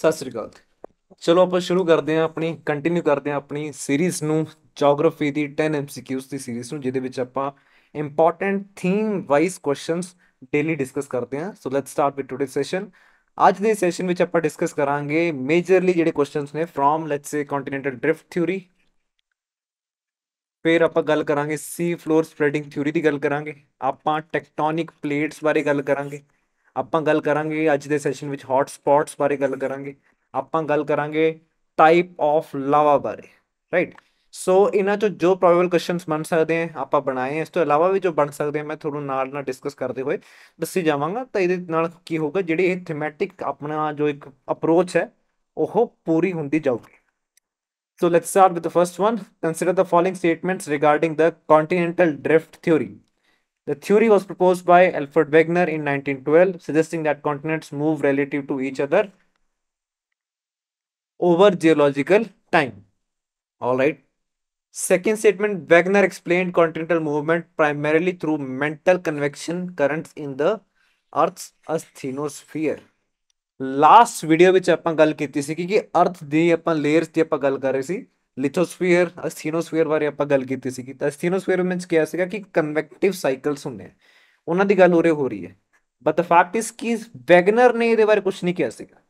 ਸਤਿ ਸ੍ਰੀ ਅਕਾਲ। ਚਲੋ ਆਪਾਂ ਸ਼ੁਰੂ ਕਰਦੇ ਹਾਂ, ਆਪਣੀ ਕੰਟੀਨਿਊ ਕਰਦੇ ਹਾਂ ਆਪਣੀ ਸੀਰੀਜ਼ ਨੂੰ, ਜੀਓਗ੍ਰਾਫੀ ਦੀ 10 ਐਮਸੀਕਿਊਜ਼ ਦੀ ਸੀਰੀਜ਼ ਨੂੰ, ਜਿਹਦੇ ਵਿੱਚ ਆਪਾਂ important theme wise questions daily discuss ਕਰਦੇ ਹਾਂ। So let's start with today session. ਅੱਜ ਦੇ ਸੈਸ਼ਨ ਵਿੱਚ ਆਪਾਂ ਡਿਸਕਸ ਕਰਾਂਗੇ ਮੇਜਰਲੀ ਜਿਹੜੇ ਕੁਐਸਚਨਸ ਨੇ from let's say continental drift theory. ਫਿਰ ਆਪਾਂ ਗੱਲ ਕਰਾਂਗੇ ਸੀ ਫਲੋਰ ਸਪਰੈਡਿੰਗ ਥਿਊਰੀ ਦੀ ਗੱਲ ਕਰਾਂਗੇ। ਆਪਾਂ ਟੈਕਟੋਨਿਕ ਪਲੇਟਸ ਬਾਰੇ ਗੱਲ ਕਰਾਂਗੇ। ਆਪਾਂ ਗੱਲ ਕਰਾਂਗੇ ਅੱਜ ਦੇ ਸੈਸ਼ਨ ਵਿੱਚ ਹੌਟ ਸਪੌਟਸ ਬਾਰੇ ਗੱਲ ਕਰਾਂਗੇ। ਆਪਾਂ ਗੱਲ ਕਰਾਂਗੇ ਟਾਈਪ ਆਫ ਲਾਵਾ ਬਾਰੇ, ਰਾਈਟ। ਸੋ ਇਹਨਾਂ ਚੋਂ ਜੋ ਪ੍ਰੋਬੇਬਲ ਕੁਐਸਚਨਸ ਬਣ ਸਕਦੇ ਆ ਆਪਾਂ ਬਣਾਏ ਆ। ਇਸ ਤੋਂ ਇਲਾਵਾ ਵੀ ਜੋ ਬਣ ਸਕਦੇ ਆ ਮੈਂ ਤੁਹਾਨੂੰ ਨਾਲ ਨਾਲ ਡਿਸਕਸ ਕਰਦੇ ਹੋਏ ਦੱਸੀ ਜਾਵਾਂਗਾ। ਤਾਂ ਇਹਦੇ ਨਾਲ ਕੀ ਹੋਊਗਾ, ਜਿਹੜੀ ਇਹ ਥੀਮੈਟਿਕ ਆਪਣਾ ਜੋ ਇੱਕ ਅਪਰੋਚ ਹੈ ਉਹ ਪੂਰੀ ਹੁੰਦੀ ਜਾਊਗੀ। So let's start with the first one. Consider the following statements regarding the continental drift theory. The theory was proposed by Alfred Wegener in 1912, suggesting that continents move relative to each other over geological time. All right. Second statement, Wegener explained continental movement primarily through mental convection currents in the Earth's asthenosphere. Last video ਵਿੱਚ ਆਪਾਂ ਗੱਲ ਕੀਤੀ ਸੀ ਕਿ ਅਰਥ ਦੀ ਆਪਾਂ layers ਦੀ ਆਪਾਂ ਗੱਲ ਕਰ ਰਹੇ ਸੀ, ਲਿਥੋਸਫੀਅਰ ਅਸਥੀਨੋਸਫੀਅਰ ਬਾਰੇ ਆਪਾਂ ਗੱਲ ਕੀਤੀ ਸੀ। ਤਾਂ ਅਸਥੀਨੋਸਫੀਅਰ ਵਿੱਚ ਕਿਹਾ ਸੀਗਾ ਕਿ ਕਨਵੈਕਟਿਵ ਸਾਈਕਲਸ ਹੁੰਦੇ ਆ, ਉਹਨਾਂ ਦੀ ਗੱਲ ਉਰੇ ਹੋ ਰਹੀ ਹੈ। ਬਟ ਦ ਫੈਕਟ ਇਜ਼ ਕਿ ਵੈਗਨਰ ਨੇ ਇਹਦੇ ਬਾਰੇ ਕੁਝ ਨਹੀਂ ਕਿਹਾ ਸੀਗਾ।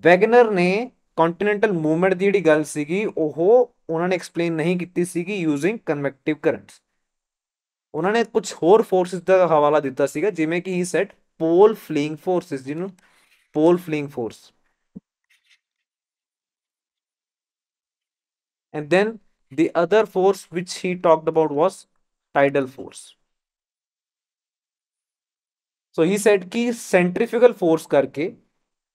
ਵੈਗਨਰ ਨੇ ਕੰਟੀਨੈਂਟਲ ਮੂਵਮੈਂਟ ਦੀ ਜਿਹੜੀ ਗੱਲ ਸੀਗੀ ਉਹ ਉਹਨਾਂ ਨੇ ਐਕਸਪਲੇਨ ਨਹੀਂ ਕੀਤੀ ਸੀਗੀ ਯੂਜ਼ਿੰਗ ਕਨਵੈਕਟਿਵ ਕਰੰਟਸ। ਉਹਨਾਂ ਨੇ ਕੁਝ ਹੋਰ ਫੋਰਸਿਸ ਦਾ ਹਵਾਲਾ ਦਿੱਤਾ ਸੀਗਾ, ਜਿਵੇਂ ਕਿ ਹੀ ਸੈਡ ਪੋਲ ਫਲੀਇੰਗ ਫੋਰਸਿਸ, ਜਿਹਨੂੰ pole fleeing force. And then the other force which he talked about was tidal force. So he said कि centrifugal force करके,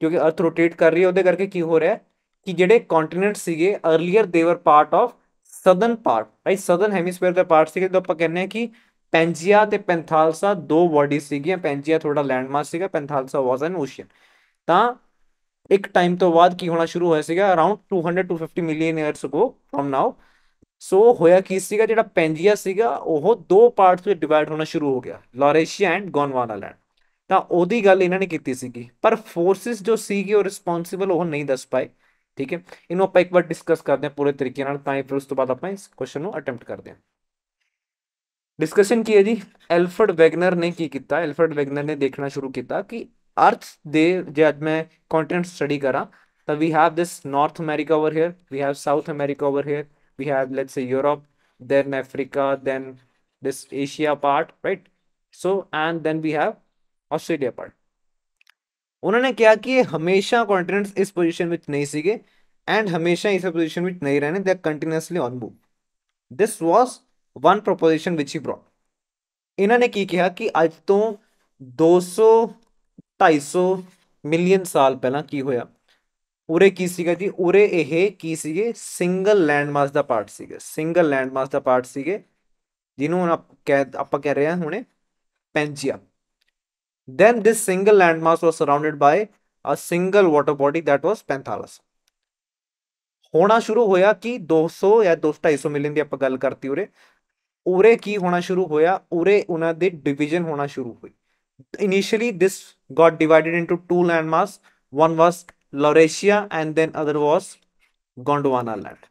क्योंकि अर्थ रोटेट कर रही है, ਉਹਦੇ ਕਰਕੇ ਕੀ ਹੋ ਰਿਹਾ ਕਿ ਜਿਹੜੇ ਕੰਟੀਨੈਂਟ ਸੀਗੇ earlier they were part of southern part, right, southern hemisphere ਦਾ ਪਾਰਟ ਸੀਗੇ। ਜਦੋਂ ਆਪਾਂ ਕਹਿੰਦੇ ਆ ਕਿ ਪੈਂਜੀਆ ਤੇ ਪੈਂਥਾਲਸਾ ਦੋ ਬਾਡੀ ਸੀਗੀਆਂ, ਪੈਂਜੀਆ ਥੋੜਾ ਲੈਂਡ ਮਾਸ ਸੀਗਾ, ਪੈਂਥਾਲਸਾ ਵਾਸ ਐਨ ਓਸ਼ੀਅਨ। ਤਾਂ ਇੱਕ ਟਾਈਮ ਤੋਂ ਬਾਅਦ ਕੀ ਹੋਣਾ ਸ਼ੁਰੂ ਹੋਇਆ ਸੀਗਾ, around 200 to 50 million years ago from now. So ਹੋਇਆ ਕੀ ਸੀਗਾ, ਜਿਹੜਾ ਪੈਂਜੀਆ ਸੀਗਾ ਉਹ ਦੋ ਪਾਰਟਸ ਵਿੱਚ ਡਿਵਾਈਡ ਹੋਣਾ ਸ਼ੁਰੂ ਹੋ ਗਿਆ, ਲਾਰੇਸ਼ੀਆ ਐਂਡ ਗੋਂਡਵਾਨਾ ਲੈਂਡ। ਤਾਂ ਉਹਦੀ ਗੱਲ ਇਹਨਾਂ ਨੇ ਕੀਤੀ ਸੀਗੀ, ਪਰ ਫੋਰਸਿਸ ਜੋ ਸੀਗੇ ਉਹ ਰਿਸਪੌਂਸਿਬਲ ਉਹ ਨਹੀਂ ਦੱਸ ਪਾਏ। ਠੀਕ ਹੈ, ਇਹਨੂੰ ਆਪਾਂ ਇੱਕ ਵਾਰ ਡਿਸਕਸ ਕਰਦੇ ਹਾਂ ਪੂਰੇ ਤਰੀਕੇ ਨਾਲ, ਤਾਂ ਫਿਰ ਉਸ ਤੋਂ ਬਾਅਦ ਆਪਾਂ ਇਸ ਕੁਐਸਚਨ ਨੂੰ ਅਟੈਂਪਟ ਕਰਦੇ ਹਾਂ। ਡਿਸਕਸ਼ਨ ਕੀ ਹੈ ਜੀ, ਐਲਫਰਡ ਵੈਗਨਰ ਨੇ ਕੀ ਕੀਤਾ, ਐਲਫਰਡ ਵੈਗਨਰ ਨੇ ਦੇਖਣਾ ਸ਼ੁਰੂ ਕੀਤਾ ਕਿ ਅਰਥ ਦੇ ਜੇ ਅੱਜ ਮੈਂ ਕੰਟੀਨੈਂਟ ਸਟੱਡੀ ਕਰਾਂ ਤਾਂ we have this North America over here, we have South America over here, we have let's say Europe, then Africa, then this Asia part, right? So and then we have Australia part. ਉਹਨਾਂ ਨੇ ਕਿਹਾ ਕਿ ਇਹ ਹਮੇਸ਼ਾ ਕੰਟੀਨੈਂਟਸ ਇਸ position ਵਿੱਚ ਨਹੀਂ ਸੀਗੇ ਐਂਡ ਹਮੇਸ਼ਾ ਇਸ ਪੋਜੀਸ਼ਨ ਵਿੱਚ ਨਹੀਂ ਰਹਿਣੇ, they are continuously on move. This was one proposition which he brought. ਇਹਨਾਂ ਨੇ ਕੀ ਕਿਹਾ ਕਿ ਅੱਜ ਤੋਂ 200 250 ਮਿਲੀਅਨ ਸਾਲ ਪਹਿਲਾਂ ਕੀ ਹੋਇਆ, ਉਰੇ ਕੀ ਸੀਗਾ ਜੀ, ਉਰੇ ਇਹ ਕੀ ਸੀਗੇ, ਸਿੰਗਲ ਲੈਂਡ ਮਾਸ ਦਾ ਪਾਰਟ ਸੀਗੇ, ਸਿੰਗਲ ਲੈਂਡ ਮਾਸ ਦਾ ਪਾਰਟ ਸੀਗੇ, ਜਿਹਨੂੰ ਹੁਣ ਆਪਾਂ ਕਹਿ ਰਹੇ ਹਾਂ ਹੁਣੇ ਪੈਂਜੀਆ। then this single landmass was surrounded by a single water body that was ਪੈਂਥਾਲਸ। ਹੋਣਾ ਸ਼ੁਰੂ ਹੋਇਆ ਕਿ 200 ਜਾਂ 250 ਮਿਲੀਅਨ ਦੀ ਆਪਾਂ ਗੱਲ ਕਰਤੀ ਉਰੇ, ਉਰੇ ਕੀ ਹੋਣਾ ਸ਼ੁਰੂ ਹੋਇਆ, ਉਰੇ ਉਹਨਾਂ ਦੇ ਡਿਵੀਜ਼ਨ ਹੋਣਾ ਸ਼ੁਰੂ ਹੋਈ। Initially this got divided into two landmass, one was Laurasia and then other was Gondwana land।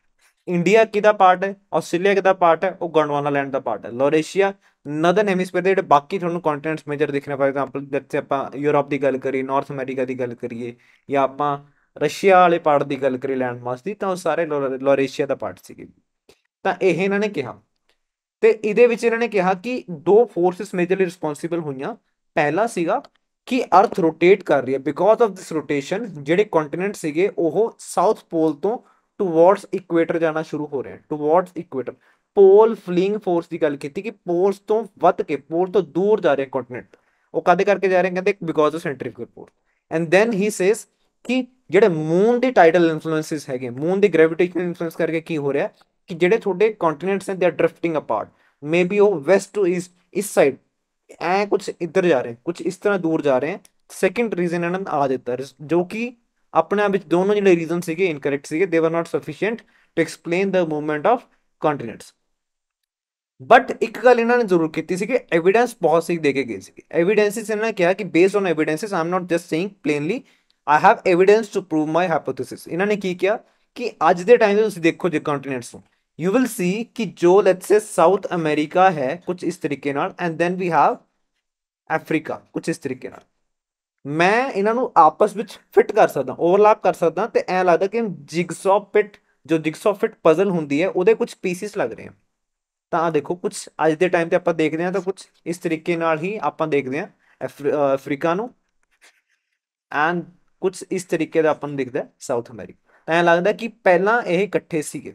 India ਕਿਹਦਾ ਪਾਰਟ ਹੈ, ਆਸਟ੍ਰੇਲੀਆ ਕਿਹਦਾ ਪਾਰਟ ਹੈ, ਉਹ ਗੋਂਡਵਾਨਾ ਲੈਂਡ ਦਾ ਪਾਰਟ ਹੈ। ਲੋਰੇਸ਼ੀਆ ਨਦਰਨ ਹੈਮੀਸਫੀਅਰ ਦੇ ਜਿਹੜੇ ਬਾਕੀ ਤੁਹਾਨੂੰ ਕੰਟੀਨੈਂਟਸ ਮੇਜਰ ਦਿਖਣੇ, ਫॉर एग्जांपल ਜਿੱਥੇ ਆਪਾਂ ਯੂਰਪ ਦੀ ਗੱਲ ਕਰੀਏ, ਨਾਰਥ ਅਮਰੀਕਾ ਦੀ ਗੱਲ ਕਰੀਏ, ਜਾਂ ਆਪਾਂ ਰਸ਼ੀਆ ਵਾਲੇ ਪਾਰਟ ਦੀ ਗੱਲ ਕਰੀਏ ਲੈਂਡ ਮਾਸ ਦੀ, ਤਾਂ ਉਹ ਸਾਰੇ ਲੋਰੇਸ਼ੀਆ ਦਾ ਪਾਰਟ ਸੀਗੇ। ਤਾਂ ਇਹ ਇਹਨਾਂ ਨੇ ਕਿਹਾ, ਤੇ ਇਹਦੇ ਵਿੱਚ ਇਹਨਾਂ ਨੇ ਕਿਹਾ ਕਿ ਦੋ ਫੋਰਸਿਸ ਮੇਜਰਲੀ ਰਿਸਪੌਂਸਿਬਲ ਹੋਈਆਂ। ਪਹਿਲਾ ਸੀਗਾ ਕਿ ਅਰਥ ਰੋਟੇਟ ਕਰ ਰਹੀ ਹੈ, ਬਿਕੋਜ਼ ਆਫ ਦਿਸ ਰੋਟੇਸ਼ਨ ਜਿਹੜੇ ਕੰਟੀਨੈਂਟ ਸੀਗੇ ਉਹ ਸਾਊਥ ਪੋਲ ਤੋਂ ਟੂਵਰਡਸ ਇਕੁਏਟਰ ਜਾਣਾ ਸ਼ੁਰੂ ਹੋ ਰਿਹਾ, ਟੂਵਰਡਸ ਇਕੁਏਟਰ। ਪੋਲ ਫਲੀਇੰਗ ਫੋਰਸ ਦੀ ਗੱਲ ਕੀਤੀ ਕਿ ਪੋਲਸ ਤੋਂ ਵੱਧ ਕੇ, ਪੋਲ ਤੋਂ ਦੂਰ ਜਾ ਰਹੇ ਕੰਟੀਨੈਂਟ। ਉਹ ਕਦੇ ਕਰਕੇ ਜਾ ਰਹੇ, ਕਹਿੰਦੇ because of centrifugal force. And then he says ਕਿ ਜਿਹੜੇ ਮੂਨ ਦੀ ਟਾਈਡਲ ਇਨਫਲੂਐਂਸਿਸ ਹੈਗੇ, ਮੂਨ ਦੀ ਗ੍ਰੈਵਿਟੇਸ਼ਨਲ ਇਨਫਲੂਐਂਸ ਕਰਕੇ ਕੀ ਹੋ ਰਿਹਾ ਕਿ ਜਿਹੜੇ ਤੁਹਾਡੇ ਕੰਟੀਨੈਂਟਸ ਨੇ they are drifting apart, maybe ਉਹ ਵੈਸਟ ਟੂ ਈਸਟ, ਇਸ ਸਾਈਡ ਐ ਕੁਝ ਇੱਧਰ ਜਾ ਰਹੇ, ਕੁਝ ਇਸ ਤਰ੍ਹਾਂ ਦੂਰ ਜਾ ਰਹੇ। ਸੈਕਿੰਡ ਰੀਜ਼ਨ ਇਹਨਾਂ ਨੇ ਆ ਦਿੱਤਾ, ਜੋ ਕਿ ਆਪਣੇ ਆਪ ਵਿੱਚ ਦੋਨੋਂ ਜਿਹੜੇ ਰੀਜ਼ਨ ਸੀਗੇ ਇਨਕਰੈਕਟ ਸੀਗੇ, they were not sufficient to explain the movement of continents. But ਇੱਕ ਗੱਲ ਇਹਨਾਂ ਨੇ ਜ਼ਰੂਰ ਕੀਤੀ ਸੀ ਕਿ ਐਵੀਡੈਂਸ ਬਹੁਤ ਸੀ ਦੇ ਕੇ ਗਏ ਸੀ। ਐਵੀਡੈਂਸਿਸ ਇਹਨਾਂ ਨੇ ਕਿਹਾ ਕਿ based on evidences, I am not just saying plainly, I have evidence to prove my hypothesis. ਇਹਨਾਂ ਨੇ ਕੀ ਕਿਹਾ ਕਿ ਅੱਜ ਦੇ ਟਾਈਮ ਤੇ ਤੁਸੀਂ ਦੇਖੋ ਜੇ ਕੰਟੀਨੈਂਟਸ ਨੂੰ, ਯੂ ਵਿਲ ਸੀ ਕਿ ਜੋ ਲੈਟਸ ਸੇ ਸਾਊਥ ਅਮਰੀਕਾ ਹੈ ਕੁਝ ਇਸ ਤਰੀਕੇ ਨਾਲ, and then we have Africa ਕੁਝ ਇਸ ਤਰੀਕੇ ਨਾਲ। ਮੈਂ ਇਹਨਾਂ ਨੂੰ ਆਪਸ ਵਿੱਚ ਫਿੱਟ ਕਰ ਸਕਦਾ, ਓਵਰਲੈਪ ਕਰ ਸਕਦਾ, ਤੇ ਐਂ ਲੱਗਦਾ ਕਿ ਜਿਗਸੌ ਫਿਟ, ਜੋ ਜਿਗਸੌ ਫਿਟ ਪਜ਼ਲ ਹੁੰਦੀ ਹੈ ਉਹਦੇ ਕੁਝ ਪੀਸਿਸ ਲੱਗ ਰਹੇ ਆ। ਤਾਂ ਦੇਖੋ ਕੁਝ ਅੱਜ ਦੇ ਟਾਈਮ ਤੇ ਆਪਾਂ ਦੇਖਦੇ ਹਾਂ ਤਾਂ ਕੁਝ ਇਸ ਤਰੀਕੇ ਨਾਲ ਹੀ ਆਪਾਂ ਦੇਖਦੇ ਹਾਂ ਅਫਰੀਕਾ ਨੂੰ, ਐਂਡ ਕੁਝ ਇਸ ਤਰੀਕੇ ਦਾ ਆਪਾਂ ਨੂੰ ਦਿਖਦਾ ਸਾਊਥ ਅਮਰੀਕਾ। ਤਾਂ ਐਂ ਲੱਗਦਾ ਕਿ ਪਹਿਲਾਂ ਇਹ ਇਕੱਠੇ ਸੀਗੇ।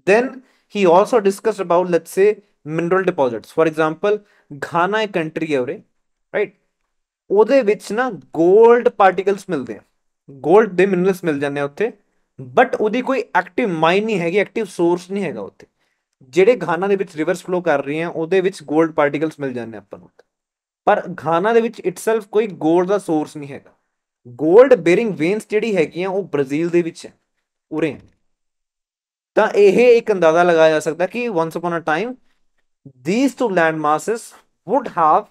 then he also discussed about let's say mineral deposits, for example Ghana ਇੱਕ ਕੰਟਰੀ ਹੈ ਉਰੇ, ਰਾਈਟ, ਉਹਦੇ ਵਿੱਚ ਨਾ 골ਡ ਪਾਰਟੀਕਲਸ ਮਿਲਦੇ ਆ, 골ਡ ਦੇ ਮਿਨਰਲਸ ਮਿਲ ਜਾਂਦੇ ਆ ਉੱਥੇ, ਬਟ ਉਹਦੀ ਕੋਈ ਐਕਟਿਵ ਮਾਈਨ ਨਹੀਂ ਹੈਗੀ, ਐਕਟਿਵ ਸੋਰਸ ਨਹੀਂ ਹੈਗਾ ਉੱਥੇ। ਜਿਹੜੇ ਘਾਨਾ ਦੇ ਵਿੱਚ ਰਿਵਰਸ ਫਲੋ ਕਰ ਰਹੀਆਂ ਉਹਦੇ ਵਿੱਚ 골ਡ ਪਾਰਟੀਕਲਸ ਮਿਲ ਜਾਂਦੇ ਆਪਾਂ ਨੂੰ, ਪਰ ਘਾਨਾ ਦੇ ਵਿੱਚ ਇਟਸੈਲਫ ਕੋਈ 골ਡ ਦਾ ਸੋਰਸ ਨਹੀਂ ਹੈਗਾ। 골ਡ ਬੇਰਿੰਗ ਵੇਨਸ ਜਿਹੜੀ ਹੈਗੀਆਂ ਉਹ ਬ੍ਰਾਜ਼ੀਲ ਦੇ ਵਿੱਚ ਹੈ, ਉਰੇ। ਤਾਂ ਇਹ ਇੱਕ ਅੰਦਾਜ਼ਾ ਲਗਾਇਆ ਜਾ ਸਕਦਾ ਕਿ once upon a time these two land masses would have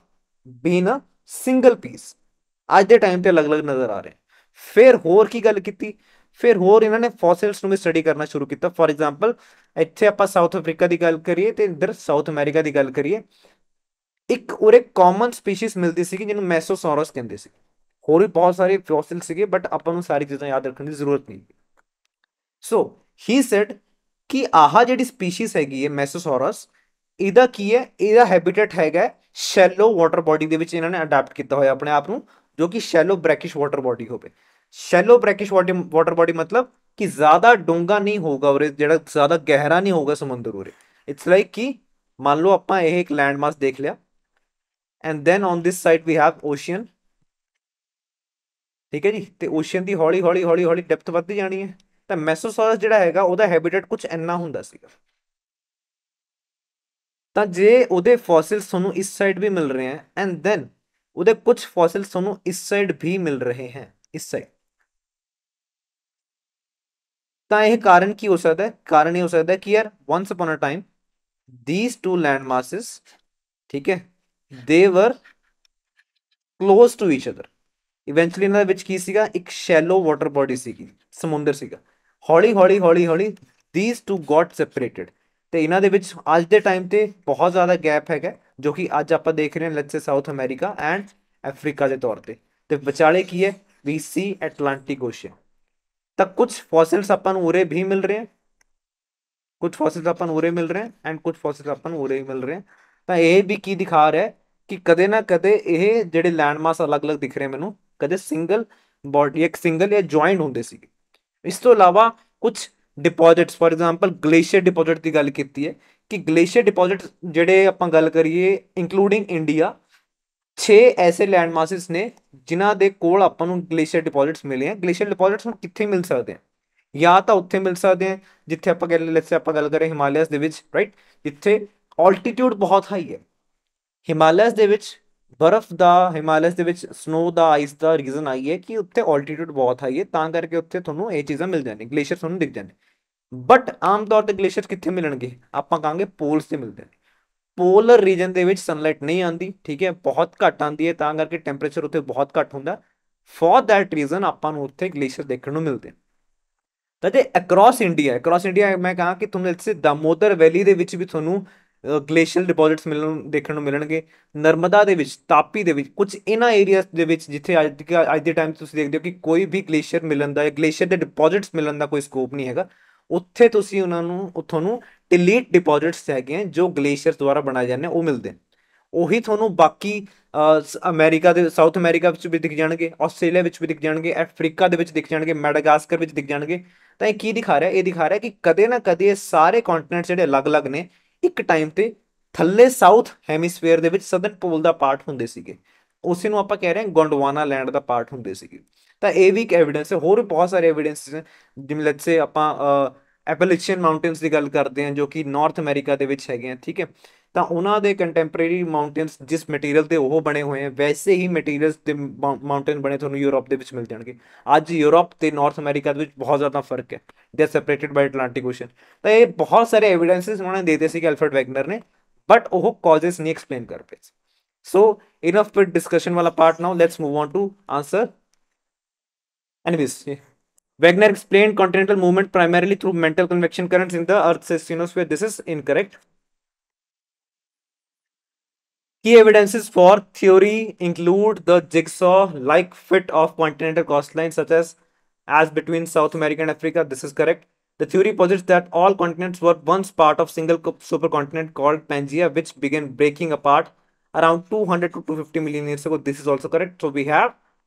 been a single piece। ਅੱਜ ਦੇ ਟਾਈਮ ਤੇ ਅਲੱਗ-ਅਲੱਗ ਨਜ਼ਰ ਆ ਰਹੇ। ਫਿਰ ਹੋਰ ਕੀ ਗੱਲ ਕੀਤੀ, ਫਿਰ ਹੋਰ ਇਹਨਾਂ ਨੇ ਫੋਸਿਲਸ ਨੂੰ ਵੀ ਸਟੱਡੀ ਕਰਨਾ ਸ਼ੁਰੂ ਕੀਤਾ। ਫੋਰ ਐਗਜ਼ਾਮਪਲ ਇੱਥੇ ਆਪਾਂ ਸਾਊਥ ਅਫਰੀਕਾ ਦੀ ਗੱਲ ਕਰੀਏ ਤੇ ਇੱਧਰ ਸਾਊਥ ਅਮਰੀਕਾ ਦੀ ਗੱਲ ਕਰੀਏ, ਇੱਕ ਉਰੇ ਕਾਮਨ ਸਪੀਸ਼ੀਜ਼ ਮਿਲਦੀ ਸੀਗੀ ਜਿਹਨੂੰ ਮੈਸੋਸੌਰਸ ਕਹਿੰਦੇ ਸੀ। ਹੋਰ ਵੀ ਬਹੁਤ ਸਾਰੇ ਫੋਸਿਲ ਸੀਗੇ ਬਟ ਆਪਾਂ ਨੂੰ ਸਾਰੀ ਚੀਜ਼ਾਂ ਯਾਦ ਰੱਖਣ ਦੀ ਜ਼ਰੂਰਤ ਨਹੀਂ। ਸੋ ਹੀ ਸੈਡ ਕਿ ਆਹ ਜਿਹੜੀ ਸਪੀਸ਼ੀਜ਼ ਹੈਗੀ ਹੈ ਮੈਸੋਸੌਰਸ, ਇਹਦਾ ਕੀ ਹੈ, ਇਹਦਾ ਹੈਬਿਟੇਟ ਹੈਗਾ ਸ਼ੈਲੋ ਵਾਟਰ ਬੋਡੀ ਦੇ ਵਿੱਚ। ਇਹਨਾਂ ਨੇ ਅਡਾਪਟ ਕੀਤਾ ਹੋਇਆ ਆਪਣੇ ਆਪ ਨੂੰ, ਜੋ ਕਿ ਸ਼ੈਲੋ ਬ੍ਰੈਕਿਸ਼ ਵਾਟਰ ਬੋਡੀ ਹੋਵੇ। ਸ਼ੈਲੋ ਬ੍ਰੈਕਿਸ਼ ਵਾਟਰ ਬੋਡੀ ਮਤਲਬ ਕਿ ਜ਼ਿਆਦਾ ਡੂੰਘਾ ਨਹੀਂ ਹੋਊਗਾ ਉਰੇ, ਜਿਹੜਾ ਜ਼ਿਆਦਾ ਗਹਿਰਾ ਨਹੀਂ ਹੋਊਗਾ ਸਮੁੰਦਰ ਉਰੇ। ਇਟਸ ਲਾਈਕ ਕਿ ਮੰਨ ਲਓ ਆਪਾਂ ਇਹ ਇੱਕ ਲੈਂਡ ਮਾਸ ਦੇਖ ਲਿਆ, and then on this side we have ocean, ਠੀਕ ਹੈ ਜੀ, ਤੇ ਓਸ਼ੀਅਨ ਦੀ ਹੌਲੀ ਹੌਲੀ ਹੌਲੀ ਹੌਲੀ ਡੈਪਥ ਵੱਧਦੀ ਜਾਣੀ ਹੈ। ਤਾਂ ਮੈਸੋਸੌਰਸ ਜਿਹੜਾ ਹੈਗਾ ਉਹਦਾ ਹੈਬਿਟੇਟ ਕੁਝ ਇੰਨਾ ਹੁੰਦਾ ਸੀਗਾ। ਤਾਂ ਜੇ ਉਹਦੇ ਫੋਸਿਲਸ ਤੁਹਾਨੂੰ ਇਸ ਸਾਈਡ ਵੀ ਮਿਲ ਰਹੇ ਹੈ, ਐਂਡ ਦੈਨ ਉਹਦੇ ਕੁਝ ਫੋਸਿਲਸ ਤੁਹਾਨੂੰ ਇਸ ਸਾਈਡ ਵੀ ਮਿਲ ਰਹੇ ਹੈ, ਇਸ ਸਾਈਡ, ਤਾਂ ਇਹ ਕਾਰਨ ਕੀ ਹੋ ਸਕਦਾ ਹੈ? ਕਾਰਨ ਇਹ ਹੋ ਸਕਦਾ ਹੈ ਕਿ ਯਾਰ once upon a time these two land masses, ਠੀਕ ਹੈ, they were close to each other। Eventually ਇਹਨਾਂ ਦੇ ਵਿੱਚ ਕੀ ਸੀਗਾ, ਇੱਕ ਸ਼ੈਲੋ ਵਾਟਰ ਬੋਡੀ ਸੀਗੀ, ਸਮੁੰਦਰ ਸੀਗਾ। ਹੌਲੀ ਹੌਲੀ ਹੌਲੀ ਹੌਲੀ these two got separated, ਤੇ ਇਹਨਾਂ ਦੇ ਵਿੱਚ ਅੱਜ ਦੇ ਟਾਈਮ ਤੇ ਬਹੁਤ ਜ਼ਿਆਦਾ ਗੈਪ ਹੈਗਾ, ਜੋ ਕਿ ਅੱਜ ਆਪਾਂ ਦੇਖ ਰਹੇ ਹਾਂ let's say south America and Africa ਦੇ ਤੌਰ ਤੇ ਵਿਚਾਲੇ ਕੀ ਹੈ, ਵੀ ਸੀ ਐਟਲਾਂਟਿਕ ਓਸ਼ੀਅਨ। ਤਾਂ ਕੁਝ ਫੋਸਿਲਸ ਆਪਾਂ ਨੂੰ ਉਰੇ ਵੀ ਮਿਲ ਰਹੇ हैं, ਕੁਝ ਫੋਸਿਲਸ ਆਪਾਂ ਨੂੰ ਉਰੇ ਮਿਲ ਰਹੇ हैं ਐਂਡ ਕੁਝ ਫੋਸਿਲਸ ਆਪਾਂ ਨੂੰ ਉਰੇ ਮਿਲ ਰਹੇ हैं। ਤਾਂ ਇਹ ਵੀ ਕੀ ਦਿਖਾ ਰਿਹਾ ਕਿ ਕਦੇ ਨਾ ਕਦੇ ਇਹ ਜਿਹੜੇ ਲੈਂਡ ਮਾਸ ਅਲੱਗ-ਅਲੱਗ ਦਿਖ ਰਹੇ ਮੈਨੂੰ, ਕਦੇ ਸਿੰਗਲ ਬੋਡੀ, ਇੱਕ ਸਿੰਗਲ ਜਾਂ ਜੁਆਇੰਟ ਹੁੰਦੇ ਸੀਗੇ। ਇਸ ਤੋਂ ਇਲਾਵਾ ਕੁਝ ਡਿਪੋਜ਼ਿਟਸ, ਫੋਰ ਐਗਜ਼ਾਮਪਲ ਗਲੇਸ਼ੀਅਰ ਡਿਪੋਜ਼ਿਟ ਦੀ ਗੱਲ ਕੀਤੀ ਹੈ ਕਿ ਗਲੇਸ਼ੀਅਰ ਡਿਪੋਜ਼ਿਟ ਜਿਹੜੇ ਆਪਾਂ ਗੱਲ ਕਰੀਏ ਇੰਕਲੂਡਿੰਗ ਇੰਡੀਆ, 6 ਐਸੇ ਲੈਂਡ ਮਾਸਿਸ ਨੇ ਜਿਨ੍ਹਾਂ ਦੇ ਕੋਲ ਆਪਾਂ ਨੂੰ ਗਲੇਸ਼ੀਅਰ ਡਿਪੋਜ਼ਿਟਸ ਮਿਲੇ ਆ। ਗਲੇਸ਼ੀਅਰ ਡਿਪੋਜ਼ਿਟਸ ਹੁਣ ਕਿੱਥੇ ਮਿਲ ਸਕਦੇ ਆ? ਜਾਂ ਤਾਂ ਉੱਥੇ ਮਿਲ ਸਕਦੇ ਆ ਜਿੱਥੇ ਆਪਾਂ ਗੱਲ ਕਰੇ ਹਿਮਾਲਿਆਸ ਦੇ ਵਿੱਚ, ਰਾਈਟ, ਜਿੱਥੇ ਆਲਟੀਟਿਊਡ ਬਹੁਤ ਹਾਈ ਹੈ। ਹਿਮਾਲਿਆਸ ਦੇ ਵਿੱਚ ਬਰਫ਼ ਦਾ, ਹਿਮਾਲਿਆਸ ਦੇ ਵਿੱਚ ਸਨੋ ਦਾ, ਆਈਸ ਦਾ ਰੀਜ਼ਨ ਆਈ ਹੈ ਕਿ ਉੱਥੇ ਆਲਟੀਟਿਊਡ ਬਹੁਤ ਹਾਈ ਹੈ, ਤਾਂ ਕਰਕੇ ਉੱਥੇ ਤੁਹਾਨੂੰ ਇਹ ਚੀਜ਼ਾਂ ਮਿਲ ਜਾਂਦੀਆਂ, ਗਲੇਸ਼ੀਅਰ ਤੁਹਾਨੂੰ ਦਿਖ ਜਾਂਦੇ। ਬਟ ਆਮ ਤੌਰ ਤੇ ਗਲੇਸ਼ੀਅਰ ਕਿੱਥੇ ਮਿਲਣਗੇ? ਆਪਾਂ ਕਹਾਂਗੇ ਪੋਲਸ ਤੇ ਮਿਲਦੇ ਨੇ। ਪੋਲਰ ਰੀਜਨ ਦੇ ਵਿੱਚ ਸਨਲਾਈਟ ਨਹੀਂ ਆਉਂਦੀ, ਠੀਕ ਹੈ, ਬਹੁਤ ਘੱਟ ਆਉਂਦੀ ਹੈ, ਤਾਂ ਕਰਕੇ ਟੈਂਪਰੇਚਰ ਉੱਥੇ ਬਹੁਤ ਘੱਟ ਹੁੰਦਾ। ਫॉर दैट ਰੀਜ਼ਨ ਆਪਾਂ ਨੂੰ ਉੱਥੇ ਗਲੇਸ਼ੀਅਰ ਦੇਖਣ ਨੂੰ ਮਿਲਦੇ। ਤਾਂ ਜੇ ਅਕ੍ਰੋਸ ਇੰਡੀਆ ਮੈਂ ਕਹਾਂ ਕਿ ਤੁਹਾਨੂੰ ਇੱਥੇ ਦਾਮੋਦਰ ਵੈਲੀ ਦੇ ਵਿੱਚ ਵੀ ਤੁਹਾਨੂੰ ਗਲੇਸ਼ੀਅਲ ਡਿਪੋਜ਼ਿਟਸ ਦੇਖਣ ਨੂੰ ਮਿਲਣਗੇ। ਨਰਮਦਾ ਦੇ ਵਿੱਚ, ਤਾਪੀ ਦੇ ਵਿੱਚ, ਕੁਝ ਇਹਨਾਂ ਏਰੀਆਜ਼ ਦੇ ਵਿੱਚ ਜਿੱਥੇ ਅੱਜ ਦੇ ਟਾਈਮ ਤੁਸੀਂ ਦੇਖਦੇ ਹੋ ਕਿ ਕੋਈ ਵੀ ਗਲੇਸ਼ੀਅਰ ਮਿਲਣ ਦਾ, ਗਲੇਸ਼ੀਅਰ ਦੇ ਡਿਪੋਜ਼ਿਟਸ ਮਿਲਣ ਦਾ ਕੋਈ ਸਕੋਪ ਨਹੀਂ ਹੈਗਾ, ਉੱਥੇ ਤੁਸੀਂ ਉਹਨਾਂ ਨੂੰ, ਉੱਥੋਂ ਨੂੰ ਟਿਲੀਟ ਡਿਪੋਜ਼ਿਟਸ ਹੈਗੇ ਆ ਜੋ ਗਲੇਸ਼ੀਅਰ ਦੁਆਰਾ ਬਣਾਏ ਜਾਂਦੇ ਉਹ ਮਿਲਦੇ। ਉਹੀ ਤੁਹਾਨੂੰ ਬਾਕੀ ਅਮਰੀਕਾ ਦੇ, ਸਾਊਥ ਅਮਰੀਕਾ ਵਿੱਚ ਵੀ ਦਿਖ ਜਾਣਗੇ, ਆਸਟ੍ਰੇਲੀਆ ਵਿੱਚ ਵੀ ਦਿਖ ਜਾਣਗੇ, ਅਫਰੀਕਾ ਦੇ ਵਿੱਚ ਦਿਖ ਜਾਣਗੇ, ਮੈਡਾਗਾਸਕਰ ਵਿੱਚ ਦਿਖ ਜਾਣਗੇ। ਤਾਂ ਇਹ ਕੀ ਦਿਖਾ ਰਿਹਾ? ਇਹ ਦਿਖਾ ਰਿਹਾ ਕਿ ਕਦੇ ਨਾ ਕਦੇ ਇਹ ਸਾਰੇ ਕੰਟੀਨੈਂਟ ਜਿਹੜੇ ਅਲੱਗ-ਅਲੱਗ ਨੇ ਇੱਕ ਟਾਈਮ ਤੇ ਥੱਲੇ ਸਾਊਥ ਹੈਮੀਸਫੇਅਰ ਦੇ ਵਿੱਚ ਸਦਰਨ ਪੋਲ ਦਾ ਪਾਰਟ ਹੁੰਦੇ ਸੀਗੇ, ਉਸੇ ਨੂੰ ਆਪਾਂ ਕਹਿ ਰਹੇ ਹਾਂ ਗੋਂਡਵਾਨਾ ਲੈਂਡ ਦਾ ਪਾਰਟ ਹੁੰਦੇ ਸੀਗੇ। ਤਾਂ ਇਹ ਵੀ ਇੱਕ ਐਵੀਡੈਂਸ ਹੈ। ਹੋਰ ਵੀ ਬਹੁਤ ਸਾਰੇ ਐਵੀਡੈਂਸ ਨੇ, ਜਿਵੇਂ ਲੈਟਸ ਸੇ ਆਪਾਂ ਐਪਲੀਸ਼ੀਅਨ ਮਾਊਂਟੇਨਸ ਦੀ ਗੱਲ ਕਰਦੇ ਹਾਂ ਜੋ ਕਿ ਨਾਰਥ ਅਮਰੀਕਾ ਦੇ ਵਿੱਚ ਹੈਗੇ ਆ, ਠੀਕ ਹੈ। ਤਾਂ ਉਹਨਾਂ ਦੇ ਕੰਟੈਂਪਰੇਰੀ ਮਾਊਂਟੇਨਸ ਜਿਸ ਮਟੀਰੀਅਲ ਤੇ ਉਹ ਬਣੇ ਹੋਏ ਆ, ਵੈਸੇ ਹੀ ਮਟੀਰੀਅਲਸ ਤੇ ਮਾਊਂਟੇਨ ਬਣੇ ਤੁਹਾਨੂੰ ਯੂਰਪ ਦੇ ਵਿੱਚ ਮਿਲ ਜਾਣਗੇ। ਅੱਜ ਯੂਰਪ ਤੇ ਨਾਰਥ ਅਮਰੀਕਾ ਦੇ ਵਿੱਚ ਬਹੁਤ ਜ਼ਿਆਦਾ ਫਰਕ ਹੈ, they are separated by Atlantic Ocean. ਤਾਂ ਇਹ ਬਹੁਤ ਸਾਰੇ ਐਵੀਡੈਂਸਿਸ ਉਹਨਾਂ ਨੇ ਦੇ ਦਿੱਤੇ ਸੀ ਐਲਫਰਡ ਵੈਗਨਰ ਨੇ, ਬਟ ਉਹ ਕਾਜ਼ਸ ਨਹੀਂ ਐਕਸਪਲੇਨ ਕਰ ਪਏ। ਸੋ ਇਨਫ ਵਿਦ ਡਿਸਕਸ਼ਨ ਵਾਲਾ part, now let's move on to answer Anyways, Wagner explained continental movement primarily through mental convection currents in the Earth's ionosphere. This is incorrect. Key evidences for theory include the jigsaw-like fit of continental coastlines, such as between South America and Africa. This is correct. The theory posits that all continents were once part of single supercontinent called Pangaea, which began breaking apart around 200 to 250 million years ago. This is also correct. So we have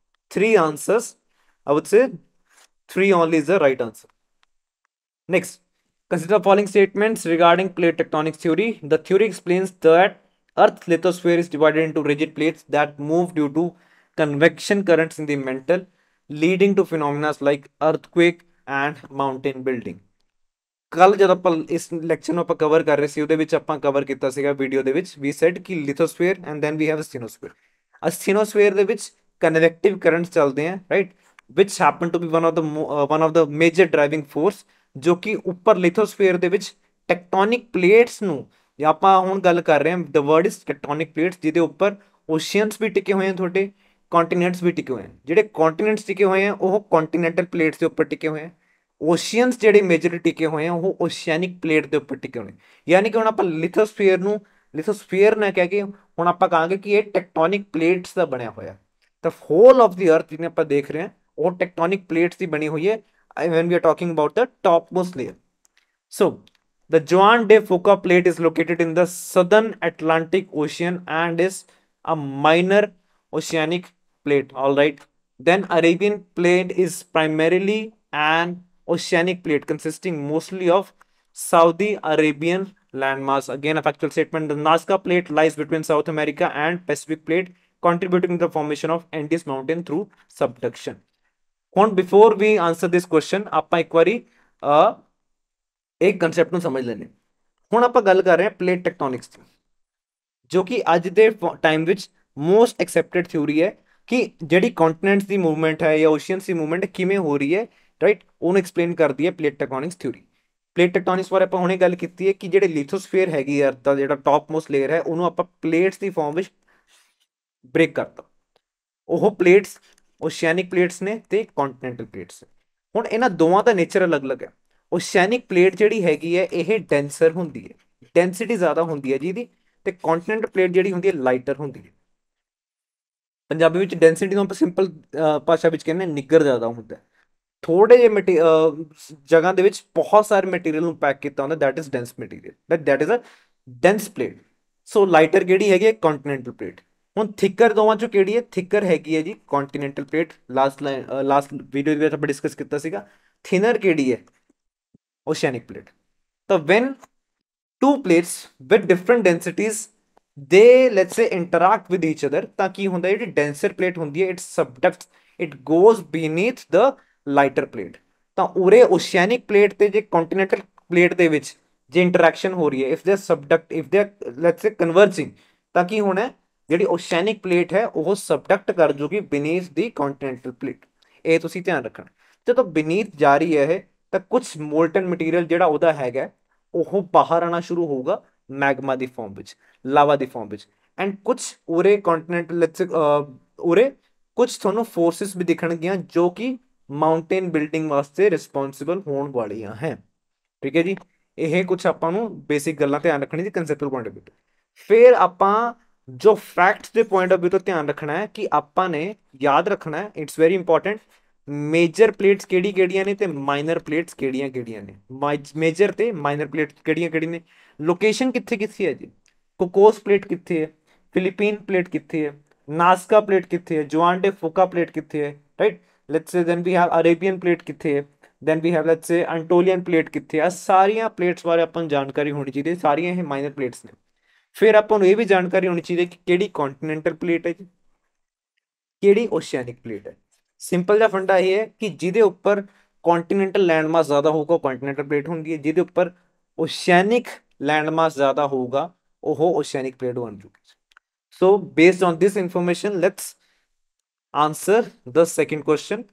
three answers. I would say three only is the right answer. Next, consider following statements regarding plate tectonics theory. The theory explains that Earth's lithosphere is divided into rigid plates that move due to convection currents in the mantle, leading to phenomena like earthquake and mountain building. ਕੱਲ ਜਦ ਆਪਾਂ ਇਸ lecture ਨੂੰ ਆਪਾਂ cover ਕਰ ਰਹੇ ਸੀ ਉਹਦੇ ਵਿੱਚ ਆਪਾਂ ਕਵਰ ਕੀਤਾ ਸੀਗਾ ਵੀਡੀਓ ਦੇ ਵਿੱਚ ਵੀ ਸੈਡ ਕਿ lithosphere and then we have asthenosphere asthenosphere ਦੇ ਵਿੱਚ ਕਨਵੈਕਟਿਵ ਕਰੰਟਸ ਚੱਲਦੇ ਆ right which happen to be one of the major driving force ਜੋ ਕਿ ਉੱਪਰ ਲਿਥੋਸਫੇਅਰ ਦੇ ਵਿੱਚ ਟੈਕਟੋਨਿਕ ਪਲੇਟਸ ਨੂੰ ਜਾਂ ਆਪਾਂ ਹੁਣ ਗੱਲ ਕਰ ਰਹੇ ਹਾਂ the word is tectonic plates ਜਿਹਦੇ ਉੱਪਰ ਓਸ਼ੀਅਨਸ ਵੀ ਟਿਕੇ ਹੋਏ ਆ ਤੁਹਾਡੇ ਕੌਂਟੀਨੈਂਟਸ ਵੀ ਟਿਕੇ ਹੋਏ ਆ ਜਿਹੜੇ ਕੌਂਟੀਨੈਂਟਸ ਟਿਕੇ ਹੋਏ ਆ ਉਹ ਕੌਂਟੀਨੈਂਟਲ ਪਲੇਟਸ ਦੇ ਉੱਪਰ ਟਿਕੇ ਹੋਏ ਆ ਓਸ਼ੀਅਨਸ ਜਿਹੜੇ ਮੇਜਰ ਟਿਕੇ ਹੋਏ ਆ ਉਹ ਓਸ਼ੀਅਨਿਕ ਪਲੇਟ ਦੇ ਉੱਪਰ ਟਿਕੇ ਹੋਏ ਯਾਨੀ ਕਿ ਹੁਣ ਆਪਾਂ ਲਿਥੋਸਫੀਅਰ ਨਾ ਕਹਿ ਕੇ ਹੁਣ ਆਪਾਂ ਕਹਾਂਗੇ ਕਿ ਇਹ ਟੈਕਟੋਨਿਕ ਪਲੇਟਸ ਦਾ ਬਣਿਆ ਹੋਇਆ ਤਾਂ ਹੋਲ ਆਫ ਦੀ ਅਰਥ ਜਿਹਨੇ ਆਪਾਂ ਦੇਖ ਰਹੇ ਹਾਂ ਉਹ ਟੈਕਟੋਨਿਕ ਪਲੇਟਸ ਦੀ ਬਣੀ ਹੋਈ ਹੈ when we are talking about the topmost layer. So the Juan de Fuca plate is located in the southern Atlantic Ocean and is a minor oceanic plate. All right. Then Arabian plate is primarily an oceanic plate consisting mostly of Saudi Arabian landmass. Again, a factual statement. The Nazca plate lies between South America and Pacific plate, contributing to the formation of Andes Mountain through subduction. ਹੁਣ before we answer this question ਆਪਾਂ ਇੱਕ ਵਾਰੀ ਇੱਕ concept ਨੂੰ ਸਮਝ ਲੈਣੇ ਹੁਣ ਆਪਾਂ ਗੱਲ ਕਰ ਰਹੇ ਹਾਂ ਪਲੇਟ ਟੈਕਟੋਨਿਕਸ ਦੀ ਜੋ ਕਿ ਅੱਜ ਦੇ ਟਾਈਮ ਵਿੱਚ ਮੋਸਟ ਐਕਸੈਪਟਡ ਥਿਊਰੀ ਹੈ ਕਿ ਜਿਹੜੀ ਕੰਟੀਨੈਂਟਸ ਦੀ ਮੂਵਮੈਂਟ ਹੈ ਜਾਂ ਓਸ਼ੀਅਨਸ ਦੀ ਮੂਵਮੈਂਟ ਕਿਵੇਂ ਹੋ ਰਹੀ ਹੈ ਰਾਈਟ ਉਹਨੂੰ ਐਕਸਪਲੇਨ ਕਰਦੀ ਹੈ ਪਲੇਟ ਟੈਕਟੋਨਿਕਸ ਥਿਊਰੀ ਪਲੇਟ ਟੈਕਟੋਨਿਕਸ ਬਾਰੇ ਆਪਾਂ ਹੁਣੇ ਗੱਲ ਕੀਤੀ ਹੈ ਕਿ ਜਿਹੜੇ ਲਿਥੋਸਫੀਅਰ ਹੈਗੀ ਅਰਥ ਦਾ ਜਿਹੜਾ ਟੌਪ ਮੋਸਟ ਲੇਅਰ ਹੈ ਉਹਨੂੰ ਆਪਾਂ ਪਲੇਟਸ ਦੀ ਫਾਰਮ ਵਿੱਚ ਬ੍ਰੇਕ ਕਰਤਾ ਉਹ ਪਲੇਟਸ ਓਸ਼ੀਅਨਿਕ ਪਲੇਟਸ ਨੇ ਤੇ ਕੰਟੀਨੈਂਟਲ ਪਲੇਟਸ ਹੁਣ ਇਹਨਾਂ ਦੋਵਾਂ ਦਾ ਨੇਚਰ ਅਲੱਗ-ਅਲੱਗ ਹੈ ਓਸ਼ੀਅਨਿਕ ਪਲੇਟ ਜਿਹੜੀ ਹੈਗੀ ਹੈ ਇਹ ਡੈਂਸਰ ਹੁੰਦੀ ਹੈ ਡੈਂਸਿਟੀ ਜ਼ਿਆਦਾ ਹੁੰਦੀ ਹੈ ਜਿਹਦੀ ਤੇ ਕੰਟੀਨੈਂਟਲ ਪਲੇਟ ਜਿਹੜੀ ਹੁੰਦੀ ਹੈ ਲਾਈਟਰ ਹੁੰਦੀ ਹੈ ਪੰਜਾਬੀ ਵਿੱਚ ਡੈਂਸਿਟੀ ਨੂੰ ਆਪਾਂ ਸਿੰਪਲ ਭਾਸ਼ਾ ਵਿੱਚ ਕਹਿੰਦੇ ਨਿੱਗਰ ਜ਼ਿਆਦਾ ਹੁੰਦਾ ਥੋੜੇ ਜਿਹੇ ਜਗ੍ਹਾ ਦੇ ਵਿੱਚ ਬਹੁਤ ਸਾਰੇ ਮਟੀਰੀਅਲ ਨੂੰ ਪੈਕ ਕੀਤਾ ਹੁੰਦਾ that is dense material that is a dense plate so lighter ਕਿਹੜੀ ਹੈਗੀ ਹੈ ਕੰਟੀਨੈਂਟਲ ਪਲੇਟ ਹੁਣ ਥਿਕਰ ਦੋਵਾਂ ਚੋਂ ਕਿਹੜੀ ਹੈ ਥਿਕਰ ਹੈਗੀ ਹੈ ਜੀ ਕੰਟੀਨੈਂਟਲ ਪਲੇਟ ਲਾਸਟ ਵੀਡੀਓ ਦੇ ਵਿੱਚ ਆਪਾਂ ਡਿਸਕਸ ਕੀਤਾ ਸੀਗਾ ਥਿਨਰ ਕਿਹੜੀ ਹੈ ਓਸ਼ੀਅਨਿਕ ਪਲੇਟ ਤਾਂ when two plates with different densities they let's say interact with each other ਤਾਂ ਕੀ ਹੁੰਦਾ ਜਿਹੜੀ ਡੈਂਸਰ ਪਲੇਟ ਹੁੰਦੀ ਹੈ it subducts it goes beneath the lighter plate ਤਾਂ ਉਰੇ ਓਸ਼ੀਅਨਿਕ ਪਲੇਟ ਤੇ ਜੇ ਕੰਟੀਨੈਂਟਲ ਪਲੇਟ ਦੇ ਵਿੱਚ ਜੇ ਇੰਟਰੈਕਸ਼ਨ ਹੋ ਰਹੀ ਹੈ if they ਸਬਡਕਟ if they let's ਸੇ ਕਨਵਰਜਿੰਗ ਤਾਂ ਕੀ ਹੋਣਾ ਜਿਹੜੀ ਓਸ਼ੀਅਨਿਕ ਪਲੇਟ ਹੈ ਉਹ ਸਬਡਕਟ ਕਰ ਜੂਗੀ ਬੀਨੀਥ ਦੀ ਕੰਟੀਨੈਂਟਲ ਪਲੇਟ ਇਹ ਤੁਸੀਂ ਧਿਆਨ ਰੱਖਣਾ ਜਦੋਂ ਬੀਨੀਥ ਜਾ ਰਹੀ ਹੈ ਇਹ ਤਾਂ ਕੁਝ ਮੋਲਟਨ ਮਟੀਰੀਅਲ ਜਿਹੜਾ ਉਹਦਾ ਹੈਗਾ ਉਹ ਬਾਹਰ ਆਣਾ ਸ਼ੁਰੂ ਹੋਊਗਾ ਮੈਗਮਾ ਦੀ ਫਾਰਮ ਵਿੱਚ ਲਾਵਾ ਦੀ ਫਾਰਮ ਵਿੱਚ ਐਂਡ ਕੁਝ ਉਰੇ ਕੰਟੀਨੈਂਟਲ ਲੈਟਸ ਉਰੇ ਕੁਝ ਤੁਹਾਨੂੰ ਫੋਰਸਿਸ ਵੀ ਦਿਖਣਗੀਆਂ ਜੋ ਕਿ ਮਾਊਂਟੇਨ ਬਿਲਡਿੰਗ ਵਾਸਤੇ ਰਿਸਪੌਂਸਿਬਲ ਹੋਣ ਵਾਲੀਆਂ ਹੈ ਠੀਕ ਹੈ ਜੀ ਇਹ ਕੁਝ ਆਪਾਂ ਨੂੰ ਬੇਸਿਕ ਗੱਲਾਂ ਧਿਆਨ ਰੱਖਣੀ ਦੀ ਕਨਸੈਪਟੁਅਲ ਪੁਆਇੰਟ ਆਫ ਵਿਊ ਫਿਰ ਆਪਾਂ ਜੋ ਫੈਕਟਸ ਦੇ ਪੁਆਇੰਟ ਆਫ ਵਿਊ ਤੋਂ ਧਿਆਨ ਰੱਖਣਾ ਹੈ ਕਿ ਆਪਾਂ ਨੇ ਯਾਦ ਰੱਖਣਾ ਹੈ it's very important major plates ਕਿਹੜੀਆਂ ਨੇ ਤੇ ਮਾਈਨਰ ਪਲੇਟਸ ਕਿਹੜੀਆਂ ਨੇ ਮੇਜਰ ਤੇ ਮਾਈਨਰ ਪਲੇਟਸ ਕਿਹੜੀਆਂ ਨੇ ਲੋਕੇਸ਼ਨ ਕਿੱਥੇ ਹੈ ਜੀ ਕੋਕੋਸ ਪਲੇਟ ਕਿੱਥੇ ਹੈ ਫਿਲੀਪੀਨ ਪਲੇਟ ਕਿੱਥੇ ਹੈ ਨਾਸਕਾ ਪਲੇਟ ਕਿੱਥੇ ਹੈ ਜੁਆਨ ਡੇ ਫੋਕਾ ਪਲੇਟ ਕਿੱਥੇ ਹੈ right let's say then we have Arabian plate ਕਿੱਥੇ ਹੈ then we have let's say Anatolian plate ਕਿੱਥੇ ਆ ਸਾਰੀਆਂ ਪਲੇਟਸ ਬਾਰੇ ਆਪਾਂ ਨੂੰ ਜਾਣਕਾਰੀ ਹੋਣੀ ਚਾਹੀਦੀ ਸਾਰੀਆਂ ਇਹ ਮਾਈਨਰ ਪਲੇਟਸ ਨੇ ਫਿਰ ਆਪਾਂ ਨੂੰ ਇਹ ਵੀ ਜਾਣਕਾਰੀ ਹੋਣੀ ਚਾਹੀਦੀ ਕਿ ਕਿਹੜੀ ਕੰਟੀਨੈਂਟਲ ਪਲੇਟ ਹੈ ਜੀ ਕਿਹੜੀ ਓਸ਼ੀਅਨਿਕ ਪਲੇਟ ਹੈ ਸਿੰਪਲ ਜਿਹਾ ਫੰਡਾ ਇਹ ਹੈ ਕਿ ਜਿਹਦੇ ਉੱਪਰ ਕੰਟੀਨੈਂਟਲ ਲੈਂਡਮਾਸ ਜ਼ਿਆਦਾ ਹੋਊਗਾ ਉਹ ਕੰਟੀਨੈਂਟਲ ਪਲੇਟ ਹੁੰਦੀ ਹੈ ਜਿਹਦੇ ਉੱਪਰ ਓਸ਼ੀਅਨਿਕ ਲੈਂਡਮਾਸ ਜ਼ਿਆਦਾ ਹੋਊਗਾ ਉਹ ਓਸ਼ੀਅਨਿਕ ਪਲੇਟ ਬਣ ਜੂਗੀ so based on this information let's answer the second question.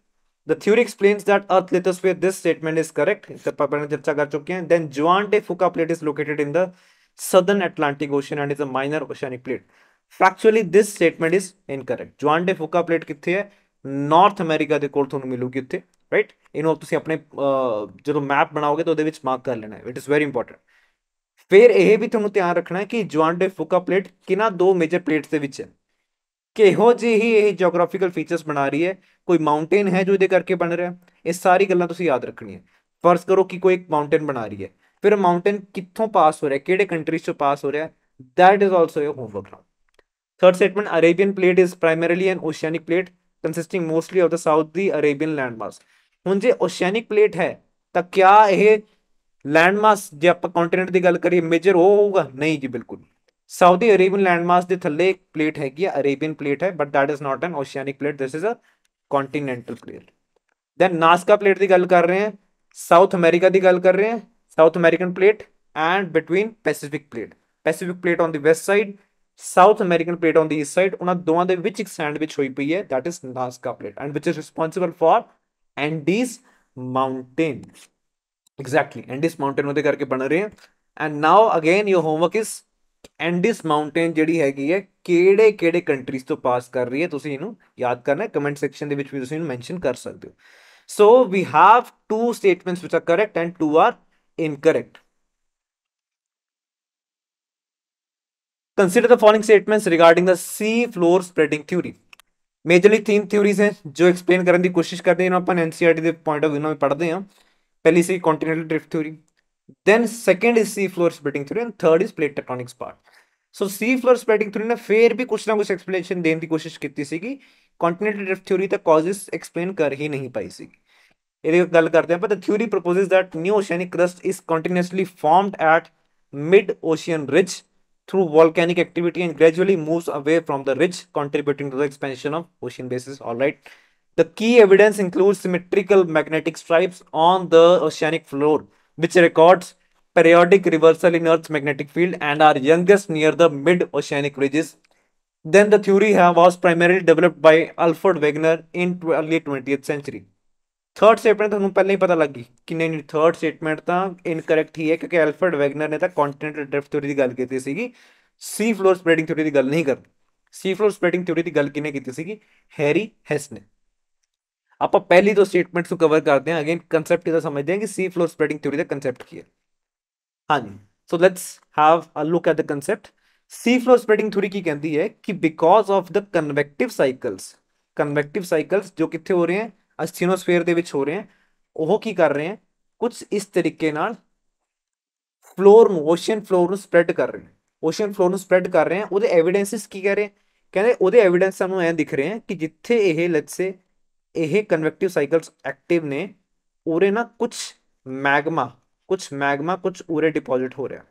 The theory explains that Earth lithosphere. This statement is correct. Then Juan de Fuca plate is located in the southern Atlantic Ocean and is a minor oceanic plate. Factually, this statement is incorrect. Juan de Fuca plate कित्थे है? North America ਦੇ ਕੋਲ ਤੁਹਾਨੂੰ ਮਿਲੂਗੀ ਉੱਥੇ, right. ਇਹਨੂੰ ਤੁਸੀਂ ਆਪਣੇ ਜਦੋਂ ਮੈਪ ਬਣਾਓਗੇ ਤਾਂ ਉਹਦੇ ਵਿੱਚ ਮਾਰਕ ਕਰ ਲੈਣਾ ਹੈ, ਇਟ ਇਜ਼ ਵੈਰੀ ਇੰਪੋਰਟੈਂਟ। ਫਿਰ ਇਹ ਵੀ ਤੁਹਾਨੂੰ ਧਿਆਨ ਰੱਖਣਾ ਹੈ ਕਿ ਜੁਆਨ ਡੇ ਫੂਕਾ ਪਲੇਟ ਕਿਹਨਾਂ ਦੋ ਮੇਜਰ ਪਲੇਟਸ ਦੇ ਵਿੱਚ ਹੈ, ਕਿਹੋ ਜਿਹੀ ਇਹ ਜੀਓਗ੍ਰਾਫੀਕਲ ਫੀਚਰਸ ਬਣਾ ਰਹੀ ਹੈ, ਕੋਈ ਮਾਊਂਟੇਨ ਹੈ ਜੋ ਇਹਦੇ ਕਰਕੇ ਬਣ ਰਿਹਾ, ਇਹ ਸਾਰੀ ਗੱਲਾਂ ਤੁਸੀਂ ਯਾਦ ਰੱਖਣੀਆਂ। ਫਰਜ਼ ਕਰੋ ਕਿ ਕੋਈ ਇੱਕ ਮਾਊਂਟੇਨ ਬਣਾ ਰਹੀ ਹੈ, ਫਿਰ ਮਾਊਂਟੇਨ ਕਿੱਥੋਂ ਪਾਸ ਹੋ ਰਿਹਾ, ਕਿਹੜੇ ਕੰਟਰੀਜ਼ ਚੋਂ ਪਾਸ ਹੋ ਰਿਹਾ, that is also your homework now. Third statement, Arabian plate is primarily an oceanic plate consisting mostly of the Saudi Arabian landmass. ਹੁਣ ਜੇ ਓਸ਼ੀਅਨਿਕ ਪਲੇਟ ਹੈ ਤਾਂ ਕਿਆ ਇਹ ਲੈਂਡਮਾਸ ਜੇ ਆਪਾਂ ਕੰਟੀਨੈਂਟ ਦੀ ਗੱਲ ਕਰੀਏ ਮੇਜਰ ਉਹ ਹੋਊਗਾ? ਨਹੀਂ ਜੀ, ਬਿਲਕੁਲ। ਸਾਊਥੀ ਅਰੇਬੀਅਨ ਲੈਂਡਮਾਸ ਦੇ ਥੱਲੇ ਇੱਕ ਪਲੇਟ ਹੈਗੀ ਆ, ਅਰੇਬੀਅਨ ਪਲੇਟ ਹੈ, but that is not an oceanic plate, this is a continental plate. Then Nazca plate की गल कर रहे हैं, साउथ अमेरिका की गल कर रहे हैं, south American plate and between Pacific plate, Pacific plate on the west side, south American plate on the east side, उन्होंने दोवां दे विच एक सैंडविच हुई पई है, that is Nazca plate and which is responsible for Andes mountain. Exactly, Andes mountain ਉਹਦੇ ਕਰਕੇ ਬਣ ਰਹੇ हैं। And now again your homework is Andes mountain ਜਿਹੜੀ ਹੈਗੀ ਹੈ ਕਿਹੜੇ ਕਿਹੜੇ ਕੰਟਰੀਜ਼ ਤੋਂ ਪਾਸ ਕਰ ਰਹੀ ਹੈ, ਤੁਸੀਂ ਇਹਨੂੰ ਯਾਦ ਕਰਨਾ ਹੈ, ਕਮੈਂਟ ਸੈਕਸ਼ਨ ਦੇ ਵਿੱਚ ਵੀ ਤੁਸੀਂ ਇਹਨੂੰ ਮੈਂਸ਼ਨ ਕਰ ਸਕਦੇ ਹੋ। So we have two statements which are correct and two are incorrect. Consider the following statements regarding the sea floor spreading theory. Majorly तीन theories हैं जो explain करने की कोशिश करते हैं, अपन NCERT के point of view में पढ़ते हैं। पहली सी continental drift theory, then second is sea floor spreading theory and third is plate tectonics part. So sea floor spreading theory ने फिर भी कुछ ना कुछ explanation देने की कोशिश की थी, continental drift theory तक causes explain कर ही नहीं पाई सी। गल करते हैं, but the theory proposes that new oceanic crust is continuously formed at mid-ocean ridge through volcanic activity and gradually moves away from the ridge, contributing to the expansion of ocean bases. All right. The key evidence includes symmetrical magnetic stripes on the oceanic floor, which records periodic reversal in Earth's magnetic field and are youngest near the mid-oceanic ridges. Then the theory was primarily developed by Alfred Wegener in early 20th century. Third statement ਤੁਹਾਨੂੰ ਪਹਿਲਾਂ ਹੀ ਪਤਾ ਲੱਗ ਗਈ ਕਿ ਨਹੀਂ, third statement ਤਾਂ incorrect ਹੀ ਹੈ ਕਿਉਂਕਿ ਐਲਫਰਡ ਵੈਗਨਰ ਨੇ ਤਾਂ ਕੰਟੀਨੈਂਟਲ ਡ੍ਰਿਫਟ ਥਿਊਰੀ ਦੀ ਗੱਲ ਕੀਤੀ ਸੀਗੀ, ਸੀ ਫਲੋਰ ਸਪਰੈਡਿੰਗ ਥਿਊਰੀ ਦੀ ਗੱਲ ਨਹੀਂ ਕਰਦੀ। ਸੀ ਫਲੋਰ ਸਪਰੈਡਿੰਗ ਥਿਊਰੀ ਦੀ ਗੱਲ ਕਿਹਨੇ ਕੀਤੀ ਸੀਗੀ? ਹੈਰੀ ਹੈਸ ਨੇ। ਆਪਾਂ ਪਹਿਲੀ ਦੋ ਸਟੇਟਮੈਂਟਸ ਨੂੰ ਕਵਰ ਕਰਦੇ ਹਾਂ, ਅਗੇਨ ਕਨਸੈਪਟ ਇਹਦਾ ਸਮਝਦੇ ਹਾਂ ਕਿ ਸੀ ਫਲੋਰ ਸਪਰੈਡਿੰਗ ਥਿਊਰੀ ਦਾ ਕਨਸੈਪਟ ਕੀ ਹੈ। ਹਾਂਜੀ, so let's have a look at the concept. Sea floor spreading theory ਕੀ ਕਹਿੰਦੀ ਹੈ ਕਿ because of the convective cycles ਜੋ ਕਿੱਥੇ ਹੋ ਰਹੇ ਹੈ? ਐਸਥੀਨੋਸਫੇਅਰ ਦੇ ਵਿੱਚ ਹੋ ਰਹੇ ਹੈ। ਉਹ ਕੀ ਕਰ ਰਹੇ ਹੈ? ਕੁਝ ਇਸ ਤਰੀਕੇ ਨਾਲ ਫਲੋਰ ਨੂੰ, ਓਸ਼ੀਅਨ ਫਲੋਰ ਨੂੰ ਸਪਰੈਡ ਕਰ ਰਹੇ ਨੇ, ਓਸ਼ੀਅਨ ਫਲੋਰ ਨੂੰ ਸਪਰੈਡ ਕਰ ਰਹੇ ਹੈ। ਉਹਦੇ ਐਵੀਡੈਂਸਿਸ ਕੀ ਕਹਿ ਰਹੇ? ਕਹਿੰਦੇ ਉਹਦੇ ਐਵੀਡੈਂਸ ਸਾਨੂੰ ਐਂ ਦਿਖ ਰਹੇ ਹੈ ਕਿ ਜਿੱਥੇ ਇਹ ਲੈਟਸ ਸੇ ਇਹ ਕਨਵੈਕਟਿਵ ਸਾਈਕਲਸ ਐਕਟਿਵ ਨੇ, ਉਰੇ ਨਾ ਕੁਝ ਮੈਗਮਾ ਕੁਝ ਉਰੇ ਡਿਪੋਜ਼ਿਟ ਹੋ ਰਿਹਾ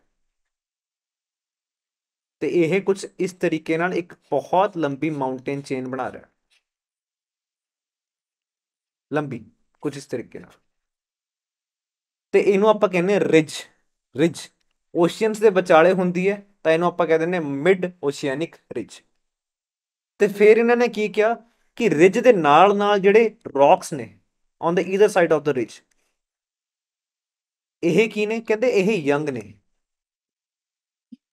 ਤੇ ਇਹ ਕੁਝ ਇਸ ਤਰੀਕੇ ਨਾਲ ਇੱਕ ਬਹੁਤ ਲੰਬੀ ਮਾਊਂਟੇਨ ਚੇਨ ਬਣਾ ਰਿਹਾ, ਲੰਬੀ ਕੁਝ ਇਸ ਤਰੀਕੇ ਨਾਲ, ਤੇ ਇਹਨੂੰ ਆਪਾਂ ਕਹਿੰਦੇ ਰਿਜ ਓਸ਼ੀਅਨਸ ਦੇ ਵਿਚਾਲੇ ਹੁੰਦੀ ਹੈ ਤਾਂ ਇਹਨੂੰ ਆਪਾਂ ਕਹਿ ਦਿੰਦੇ ਮਿਡ ਓਸ਼ੀਅਨਿਕ ਰਿਜ। ਤੇ ਫਿਰ ਇਹਨਾਂ ਨੇ ਕੀ ਕਿਹਾ ਕਿ ਰਿਜ ਦੇ ਨਾਲ ਨਾਲ ਜਿਹੜੇ ਰੌਕਸ ਨੇ on the either side of the ridge, ਇਹ ਕੀ ਨੇ? ਕਹਿੰਦੇ ਇਹ ਯੰਗ ਨੇ।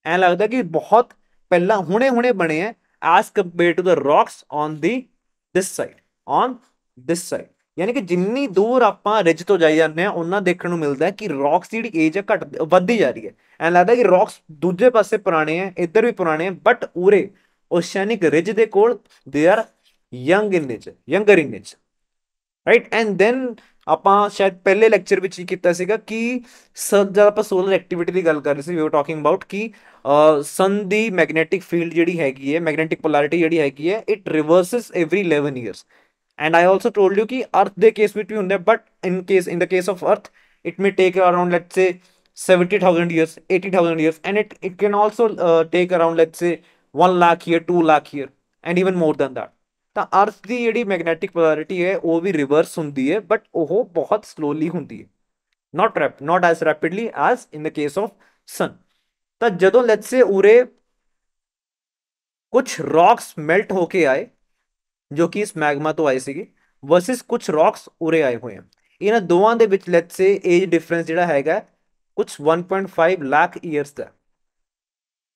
ਐਂ ਲੱਗਦਾ ਕਿ ਬਹੁਤ ਪਹਿਲਾਂ ਹੁਣੇ ਬਣੇ ਆ as compare to the rocks on this side. यानी कि जिन्नी दूर आप रिज तो जाई जाने उन्ना देखने को मिलता है कि रॉक्स की एज है घट वधदी जा रही है। ऐ लगता है कि रॉक्स दूजे पासे पुराने हैं, इधर भी पुराने हैं, बट उरे oceanic ridge they call they are younger in age, right. And then ਆਪਾਂ शायद पहले ਲੈਕਚਰ ਵਿੱਚ ਹੀ ਕੀਤਾ ਸੀਗਾ कि ਜਦ ਆਪਾਂ ਸੋਲਰ ਐਕਟੀਵਿਟੀ ਦੀ ਗੱਲ ਕਰ ਰਹੇ ਸੀ, ਵੀ ਆਰ ਟਾਕਿੰਗ ਅਬਾਊਟ ਕਿ ਸਨ ਦੀ ਮੈਗਨੈਟਿਕ ਫੀਲਡ ਜਿਹੜੀ ਹੈਗੀ ਹੈ, ਮੈਗਨੈਟਿਕ ਪੋਲੈਰਿਟੀ ਜਿਹੜੀ ਹੈਗੀ ਹੈ, it ਰਿਵਰਸਿਸ every 11 years। And I also told you कि अर्थ ਦੇ केस ਵਿੱਚ ਵੀ ਹੁੰਦਾ, but in the case of earth it may take around let's say 70,000 years, 80,000 years, and it can also take around let's say 1 lakh year, 2 lakh year and even more than that। ਤਾਂ अर्थ ਦੀ ਜਿਹੜੀ magnetic polarity ਹੈ ਉਹ ਵੀ reverse ਹੁੰਦੀ ਹੈ, but ਉਹ ਬਹੁਤ slowly ਹੁੰਦੀ ਹੈ, not as rapidly as in the case of sun। ਤਾਂ ਜਦੋਂ let's say ਉਰੇ ਕੁਝ ਰੌਕਸ ਮੈਲਟ ਹੋ ਕੇ ਆਏ ਜੋ ਕਿ ਇਸ ਮੈਗਮਾ ਤੋਂ ਆਏ ਸੀਗੇ, ਵਰਸਸ ਕੁਝ ਰੌਕਸ ਉਰੇ ਆਏ ਹੋਏ ਆ, ਇਹਨਾਂ ਦੋਵਾਂ ਦੇ ਵਿੱਚ ਲੈਟਸ ਸੇ ਏਜ ਡਿਫਰੈਂਸ ਜਿਹੜਾ ਹੈਗਾ ਕੁਝ 1.5 ਲੱਖ ਈਅਰਸ ਦਾ,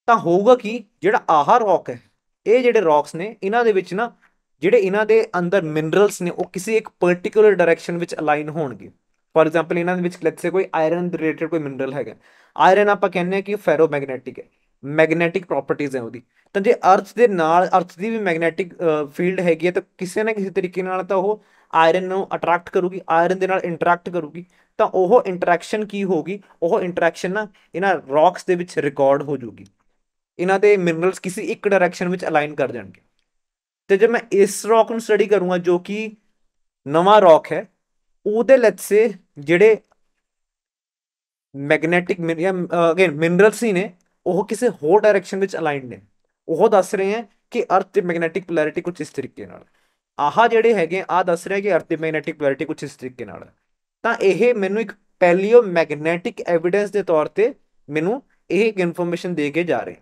ਤਾਂ ਹੋਊਗਾ ਕਿ ਜਿਹੜਾ ਆਹ ਰੌਕ ਹੈ, ਇਹ ਜਿਹੜੇ ਰੌਕਸ ਨੇ ਇਹਨਾਂ ਦੇ ਵਿੱਚ ਨਾ ਜਿਹੜੇ ਇਹਨਾਂ ਦੇ ਅੰਦਰ ਮਿਨਰਲਸ ਨੇ ਉਹ ਕਿਸੇ ਇੱਕ ਪਰਟੀਕੂਲਰ ਡਾਇਰੈਕਸ਼ਨ ਵਿੱਚ ਅਲਾਈਨ ਹੋਣਗੇ। ਫੋਰ ਐਗਜ਼ਾਮਪਲ ਇਹਨਾਂ ਦੇ ਵਿੱਚ ਲੈਟਸ ਸੇ ਕੋਈ ਆਇਰਨ ਰਿਲੇਟਡ ਕੋਈ ਮਿਨਰਲ ਹੈਗਾ, ਆਇਰਨ ਆਪਾਂ ਕਹਿੰਦੇ ਹਾਂ ਕਿ ਫੈਰੋਮੈਗਨੈਟਿਕ ਹੈ, ਮੈਗਨੈਟਿਕ ਪ੍ਰੋਪਰਟੀਜ਼ ਹੈ ਉਹਦੀ। ਤਾਂ ਜੇ ਅਰਥ ਦੇ ਨਾਲ ਅਰਥ ਦੀ ਵੀ ਮੈਗਨੈਟਿਕ ਫੀਲਡ ਹੈਗੀ ਹੈ ਤਾਂ ਕਿਸੇ ਨਾ ਕਿਸੇ ਤਰੀਕੇ ਨਾਲ ਤਾਂ ਉਹ ਆਇਰਨ ਨੂੰ ਅਟਰੈਕਟ ਕਰੂਗੀ, ਆਇਰਨ ਦੇ ਨਾਲ ਇੰਟਰੈਕਟ ਕਰੂਗੀ। ਤਾਂ ਉਹ ਇੰਟਰੈਕਸ਼ਨ ਕੀ ਹੋਗੀ, ਉਹ ਇੰਟਰੈਕਸ਼ਨ ਨਾ ਇਹਨਾਂ ਰੌਕਸ ਦੇ ਵਿੱਚ ਰਿਕਾਰਡ ਹੋ ਜੂਗੀ, ਇਹਨਾਂ ਦੇ ਮਿਨਰਲਸ ਕਿਸੇ ਇੱਕ ਡਾਇਰੈਕਸ਼ਨ ਵਿੱਚ ਅਲਾਈਨ ਕਰ ਜਾਣਗੇ। ਤੇ ਜੇ ਮੈਂ ਇਸ ਰੌਕ ਨੂੰ ਸਟੱਡੀ ਕਰੂੰਗਾ ਜੋ ਕਿ ਨਵਾਂ ਰੌਕ ਹੈ, ਉਹਦੇ ਲੈਟਸ ਸੇ ਜਿਹੜੇ ਮੈਗਨੈਟਿਕ ਅਗੇਨ ਮਿਨਰਲਸ ਹੀ ਨੇ ਉਹ ਕਿਸੇ ਹੋਰ ਡਾਇਰੈਕਸ਼ਨ ਵਿੱਚ ਅਲਾਈਨਡ ਨੇ। ਉਹ ਦੱਸ ਰਹੇ ਹੈ ਕਿ ਅਰਥ ਦੀ ਮੈਗਨੈਟਿਕ ਪੋਲੈਰਿਟੀ ਕੁਝ ਇਸ ਤਰੀਕੇ ਨਾਲ, ਆਹ ਜਿਹੜੇ ਹੈਗੇ ਆਹ ਦੱਸ ਰਿਹਾ ਕਿ ਅਰਥ ਦੀ ਮੈਗਨੈਟਿਕ ਪੋਲੈਰਿਟੀ ਕੁਝ ਇਸ ਤਰੀਕੇ ਨਾਲ। ਤਾਂ ਇਹ ਮੈਨੂੰ ਇੱਕ ਪੈਲੀਓ ਮੈਗਨੈਟਿਕ ਐਵੀਡੈਂਸ ਦੇ ਤੌਰ ਤੇ ਮੈਨੂੰ ਇਹ ਇੱਕ ਇਨਫੋਰਮੇਸ਼ਨ ਦੇ ਕੇ ਜਾ ਰਹੇ,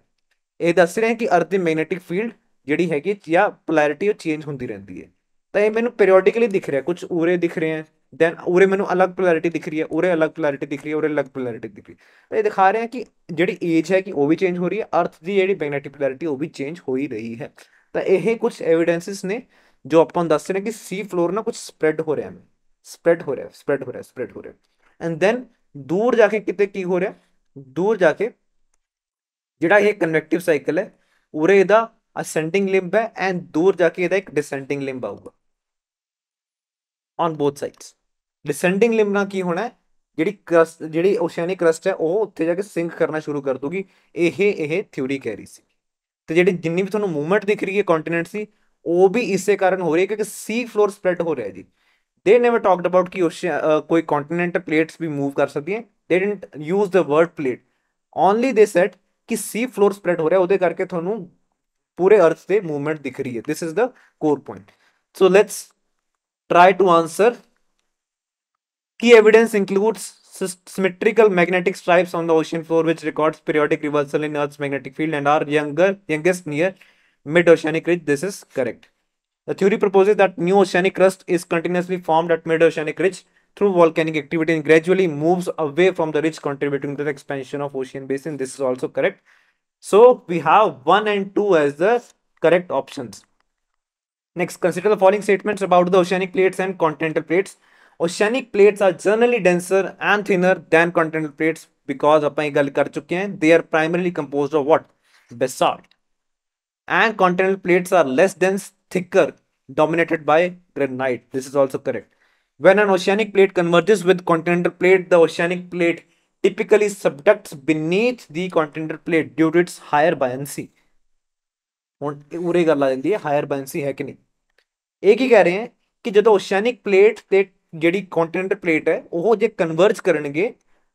ਇਹ ਦੱਸ ਰਹੇ ਕਿ ਅਰਥ ਦੀ ਮੈਗਨੈਟਿਕ ਫੀਲਡ ਜਿਹੜੀ ਹੈਗੀ ਜਾਂ ਪੋਲੈਰਿਟੀ ਉਹ ਚੇਂਜ ਹੁੰਦੀ ਰਹਿੰਦੀ ਹੈ। ਤਾਂ ਇਹ ਮੈਨੂੰ ਪੀਰੀਓਡਿਕਲੀ ਦਿਖ ਰਿਹਾ, ਕੁਝ ਉਰੇ ਦਿਖ ਰਹੇ ਹੈ, ਦੈਨ ਉਰੇ ਮੈਨੂੰ ਅਲੱਗ ਪੋਲੈਰਿਟੀ ਦਿਖ ਰਹੀ ਹੈ, ਉਰੇ ਅਲੱਗ ਪੋਲੈਰਿਟੀ ਦਿਖ ਰਹੀ ਹੈ, ਉਰੇ ਅਲੱਗ ਪੋਲੈਰਿਟੀ ਦਿਖ ਰਹੀ ਹੈ। ਤਾਂ ਇਹ ਦਿਖਾ ਰਿਹਾ ਕਿ ਜਿਹੜੀ ਏਜ ਹੈ ਕਿ ਉਹ ਵੀ ਚੇਂਜ ਹੋ ਰਹੀ ਹੈ, ਅਰਥ ਦੀ ਜਿਹੜੀ ਮੈਗਨੈਟਿਕ ਪੋਲੈਰਿਟੀ ਉਹ ਵੀ ਚੇਂਜ ਹੋ ਹੀ ਰਹੀ ਹੈ। ਤਾਂ ਇਹ ਕੁਝ ਐਵੀਡੈਂਸਿਸ ਨੇ ਜੋ ਆਪਾਂ ਨੂੰ ਦੱਸ ਰਹੇ ਕਿ ਸੀ ਫਲੋਰ ਨਾ ਕੁਝ ਸਪਰੈਡ ਹੋ ਰਿਹਾ ਹੈ, ਸਪਰੈਡ ਹੋ ਰਿਹਾ, ਸਪਰੈਡ ਹੋ ਰਿਹਾ, ਸਪਰੈਡ ਹੋ ਰਿਹਾ। ਐਂਡ ਦੈਨ ਦੂਰ ਜਾ ਕੇ ਕਿਤੇ ਕੀ ਹੋ ਰਿਹਾ, ਦੂਰ ਜਾ ਕੇ ਜਿਹੜਾ ਇਹ ਕਨਵੈਕਟਿਵ ਸਾਈਕਲ ਹੈ ਉਰੇ ਇਹਦਾ ਅਸੈਂਡਿੰਗ ਲਿੰਬ ਹੈ ਐਂਡ ਦੂਰ ਜਾ ਕੇ ਇਹਦਾ ਇੱਕ ਡਿਸੈਂਡਿੰਗ ਲਿੰਬ ਆਊਗਾ on both sides. Descending limb ਨਾਲ ਕੀ ਹੋਣਾ ਹੈ, ਜਿਹੜੀ ਕਰਸਟ ਜਿਹੜੀ ਓਸ਼ੈਨਿਕ ਕਰਸਟ ਹੈ ਉਹ ਉੱਥੇ ਜਾ ਕੇ ਸਿੰਕ ਕਰਨਾ ਸ਼ੁਰੂ ਕਰ ਦੂਗੀ। ਇਹ ਥਿਊਰੀ ਕਹਿ ਰਹੀ ਸੀ। ਤੇ ਜਿਹੜੀ ਜਿੰਨੀ ਵੀ ਤੁਹਾਨੂੰ ਮੂਵਮੈਂਟ ਦਿਖ ਰਹੀ ਹੈ ਕੰਟੀਨੈਂਟਸ ਦੀ ਉਹ ਵੀ ਇਸੇ ਕਾਰਨ ਹੋ ਰਹੀ ਹੈ ਕਿਉਂਕਿ ਸੀ ਫਲੋਰ ਸਪਰੈਡ ਹੋ ਰਿਹਾ ਜੀ। ਦੇ ਨੈਵਰ ਟਾਕਡ ਅਬਾਊਟ ਕਿ ਕੋਈ ਕੰਟੀਨੈਂਟਲ ਪਲੇਟਸ ਵੀ ਮੂਵ ਕਰ ਸਕਦੀਆਂ, they didn't use the word plate, only they said ਕਿ ਸੀ ਫਲੋਰ ਸਪਰੈਡ ਹੋ ਰਿਹਾ ਉਹਦੇ ਕਰਕੇ ਤੁਹਾਨੂੰ ਪੂਰੇ ਅਰਥ ਤੇ ਮੂਵਮੈਂਟ ਦਿਖ ਰਹੀ ਹੈ। This is the core point. So let's try to answer. Key evidence includes symmetrical magnetic stripes on the ocean floor which records periodic reversal in Earth's magnetic field and are youngest near mid-oceanic ridge. This is correct. The theory proposes that new oceanic crust is continuously formed at mid-oceanic ridge through volcanic activity and gradually moves away from the ridge, contributing to the expansion of ocean basin. This is also correct. So we have 1 and 2 as the correct options. Next, consider the following statements about the oceanic plates and continental plates. Oceanic plates are generally denser and thinner than continental plates because अपन ये गल कर चुके हैं, they are primarily composed of what? Basalt. And continental plates are less dense, thicker, dominated by granite. This is also correct. When an oceanic plate converges with continental plate, the oceanic plate typically subducts beneath the continental plate due to its higher buoyancy. ਹੁਣ ਉਰੇ ਗੱਲ ਆ ਜਾਂਦੀ ਹੈ higher ਬਾਇੰਸੀ ਹੈ ਕਿ ਨਹੀਂ। ਇਹ ਕੀ ਕਹਿ ਰਹੇ ਹੈ ਕਿ ਜਦੋਂ ਓਸ਼ੈਨਿਕ ਪਲੇਟ ਤੇ ਜਿਹੜੀ ਕੰਟੀਨੈਂਟਲ ਪਲੇਟ ਹੈ ਉਹ ਜੇ ਕਨਵਰਜ ਕਰਨਗੇ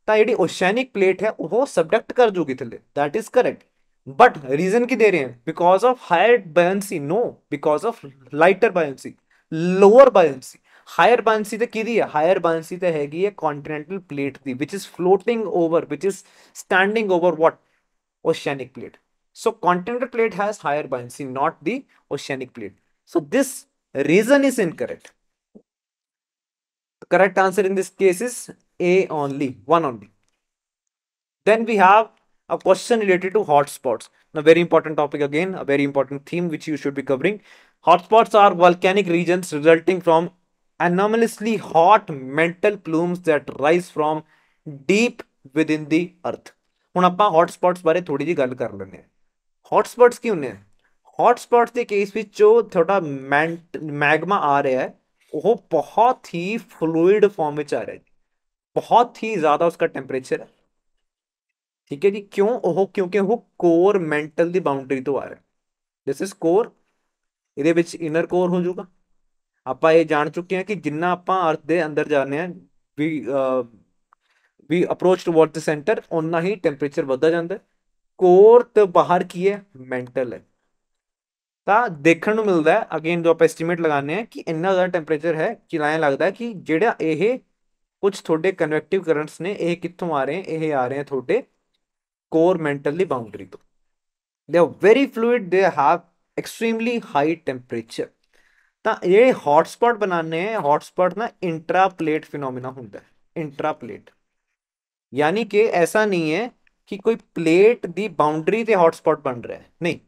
ਤਾਂ ਜਿਹੜੀ ਓਸ਼ੈਨਿਕ ਪਲੇਟ ਹੈ ਉਹ ਸਬਡਕਟ ਕਰ ਜੂਗੀ ਥੱਲੇ, that is correct. But reason ਕੀ ਦੇ ਰਹੇ ਹੈ, because of higher buoyancy, no, because of lighter buoyancy, lower buoyancy. Higher buoyancy ਤੇ ਕਿਹਦੀ ਹੈ, ਹਾਇਰ ਬਾਇੰਸੀ ਤੇ ਹੈਗੀ ਹੈ ਕੰਟੀਨੈਂਟਲ ਪਲੇਟ ਦੀ, which is floating over, which is standing over what, oceanic plate. So continental plate has higher buoyancy, not the oceanic plate. So this reason is incorrect. The correct answer in this case is A only, one only. Then we have a question related to hotspots. Now very important topic again, a very important theme which you should be covering. Hotspots are volcanic regions resulting from anomalously hot mantle plumes that rise from deep within the earth. ਹੁਣ ਆਪਾਂ hotspots ਬਾਰੇ ਥੋੜੀ ਜਿਹੀ ਗੱਲ ਕਰ ਲੈਂਦੇ ਹਾਂ। Hotspots ਕੀ ਹੁੰਦੇ ਆ, ਹੌਟਸਪੌਟਸ ਦੇ ਕੇਸ ਵਿੱਚ ਜੋ ਤੁਹਾਡਾ ਮੈਗਮਾ ਆ ਰਿਹਾ ਹੈ ਉਹ ਬਹੁਤ ਹੀ ਫਲੂਇਡ ਫਾਰਮ ਵਿੱਚ ਆ ਰਿਹਾ ਜੀ, ਬਹੁਤ ਹੀ ਜ਼ਿਆਦਾ ਉਸका ਟੈਂਪਰੇਚਰ ਹੈ, ਠੀਕ ਹੈ ਜੀ। ਕਿਉਂ ਉਹ, ਕਿਉਂਕਿ ਉਹ ਕੋਰ ਮੈਂਟਲ ਦੀ ਬਾਉਂਡਰੀ ਤੋਂ ਆ ਰਿਹਾ। ਦਿਸ ਇਜ਼ ਕੋਰ, ਇਹਦੇ ਵਿੱਚ ਇਨਰ ਕੋਰ ਹੋ ਜਾਊਗਾ। ਆਪਾਂ ਇਹ ਜਾਣ ਚੁੱਕੇ ਹਾਂ ਕਿ ਜਿੰਨਾ ਆਪਾਂ ਅਰਥ ਦੇ ਅੰਦਰ ਜਾਂਦੇ ਹਾਂ ਵੀ ਅਪਰੋਚ ਟੂਵਰਡ ਦ ਸੈਂਟਰ ਉਨਾ ਹੀ ਟੈਂਪਰੇਚਰ ਵੱਧਦਾ ਜਾਂਦਾ। ਕੋਰ ਤੋਂ ਬਾਹਰ ਕੀ ਹੈ, ਮੈਂਟਲ ਹੈ। ਤਾਂ ਦੇਖਣ ਨੂੰ ਮਿਲਦਾ ਹੈ ਅਗੇਨ ਜੋ ਆਪਾਂ ਐਸਟੀਮੇਟ ਲਗਾਉਂਦੇ ਹਾਂ ਕਿ ਇੰਨਾ ਜ਼ਿਆਦਾ ਟੈਂਪਰੇਚਰ ਹੈ ਕਿ ਐਂ ਲੱਗਦਾ ਕਿ ਜਿਹੜਾ ਇਹ ਕੁਝ ਤੁਹਾਡੇ ਕਨਵੈਕਟਿਵ ਕਰੰਟਸ ਨੇ ਇਹ ਕਿੱਥੋਂ ਆ ਰਹੇ, ਇਹ ਆ ਰਹੇ ਤੁਹਾਡੇ ਕੋਰ ਮੈਂਟਲ ਦੀ ਬਾਉਂਡਰੀ ਤੋਂ। They are very fluid, they have extremely high temperature. ਤਾਂ ਜਿਹੜੇ ਹੌਟਸਪੌਟ ਬਣਾਉਂਦੇ ਆ, ਹੌਟਸਪੌਟ ਨਾ ਇੰਟਰਾ ਪਲੇਟ ਫਿਨੋਮੀਨਾ ਹੁੰਦਾ ਹੈ, ਇੰਟਰਾ ਪਲੇਟ। यानी कि ऐसा नहीं है कि कोई प्लेट दी बाउंड्री ते हॉटस्पॉट बन रहा है, नहीं,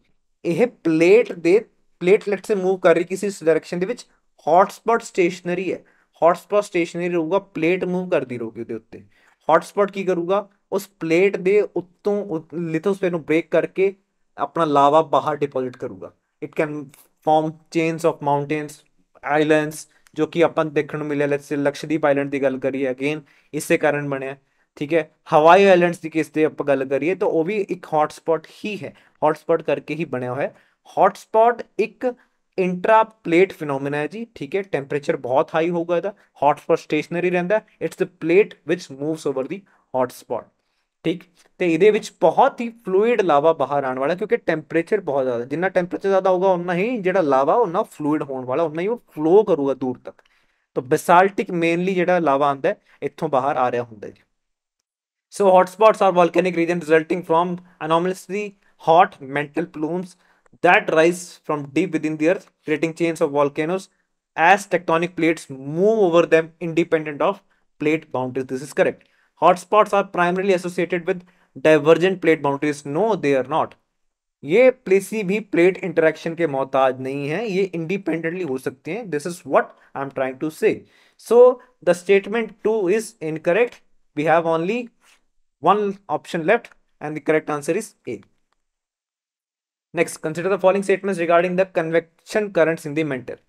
यह प्लेट दे ਪਲੇਟ ਲੈਟ ਸੇ ਮੂਵ ਕਰ ਰਹੀ ਕਿਸੇ ਇਸ ਡਾਇਰੈਕਸ਼ਨ ਦੇ ਵਿੱਚ, ਹੌਟਸਪੌਟ ਸਟੇਸ਼ਨਰੀ ਹੈ, ਹੌਟਸਪੌਟ ਸਟੇਸ਼ਨਰੀ ਰਹੂਗਾ, ਪਲੇਟ ਮੂਵ ਕਰਦੀ ਰਹੂਗੀ ਉਹਦੇ ਉੱਤੇ। ਹੌਟਸਪੌਟ ਕੀ ਕਰੂਗਾ, ਉਸ ਪਲੇਟ ਦੇ ਉੱਤੋਂ ਲਿਥੋਸਫੀਅਰ ਨੂੰ ਬ੍ਰੇਕ ਕਰਕੇ ਆਪਣਾ ਲਾਵਾ ਬਾਹਰ ਡਿਪੋਜ਼ਿਟ ਕਰੂਗਾ। It can form chains of mountains, islands, ਜੋ ਕਿ ਆਪਾਂ ਦੇਖਣ ਨੂੰ ਮਿਲਿਆ ਲਕਸ਼ਦੀਪ ਆਈਲੈਂਡ ਦੀ ਗੱਲ ਕਰੀਏ ਅਗੇਨ ਇਸੇ ਕਾਰਨ ਬਣਿਆ। ਠੀਕ ਹੈ, ਹਵਾਈ ਆਈਲੈਂਡਸ ਦੀ ਕਿਸ ਤੇ ਆਪਾਂ ਗੱਲ ਕਰੀਏ ਤਾਂ ਉਹ ਵੀ ਇੱਕ ਹੌਟਸਪੌਟ ਹੀ ਹੈ, ਹੌਟਸਪੌਟ ਕਰਕੇ ਹੀ ਬਣਿਆ ਹੋਇਆ। ਹੌਟਸਪੌਟ ਇੱਕ ਇੰਟਰਾ ਪਲੇਟ ਫਿਨੋਮੀਨਾ ਹੈ ਜੀ। ਠੀਕ ਹੈ, ਟੈਂਪਰੇਚਰ ਬਹੁਤ ਹਾਈ ਹੋਊਗਾ ਇਹਦਾ, ਹੌਟਸਪੌਟ ਸਟੇਸ਼ਨਰੀ ਰਹਿੰਦਾ, it's the plate which moves over the hotspot. ਠੀਕ, ਤੇ ਇਹਦੇ ਵਿੱਚ ਬਹੁਤ ਹੀ ਫਲੂਇਡ ਲਾਵਾ ਬਾਹਰ ਆਉਣ ਵਾਲਾ, ਕਿਉਂਕਿ ਟੈਂਪਰੇਚਰ ਬਹੁਤ ਜ਼ਿਆਦਾ, ਜਿੰਨਾ ਟੈਂਪਰੇਚਰ ਜ਼ਿਆਦਾ ਹੋਊਗਾ ਉਨਾ ਹੀ ਜਿਹੜਾ ਲਾਵਾ ਉਨਾ ਫਲੂਇਡ ਹੋਣ ਵਾਲਾ, ਉਨਾ ਹੀ ਉਹ ਫਲੋ ਕਰੂਗਾ ਦੂਰ ਤੱਕ। ਤਾਂ ਬੈਸਾਲਟਿਕ ਮੇਨਲੀ ਜਿਹੜਾ ਲਾਵਾ ਆਉਂਦਾ ਇੱਥੋਂ ਬਾਹਰ ਆ ਰਿਹਾ ਹੁੰਦਾ ਜੀ। So hotspots are volcanic regions resulting from anomalously hot mantle plumes that rise from deep within the earth, creating chains of volcanoes as tectonic plates move over them independent of plate boundaries. This is correct. Hotspots are primarily associated with divergent plate boundaries. No, they are not. ये किसी भी plate interaction के मोहताज नहीं है, ये independently हो सकते हैं। This is what I am trying to say. So the statement 2 is incorrect. We have only one option left and the correct answer is A. Next, consider the following statements regarding the convection currents in the mantle.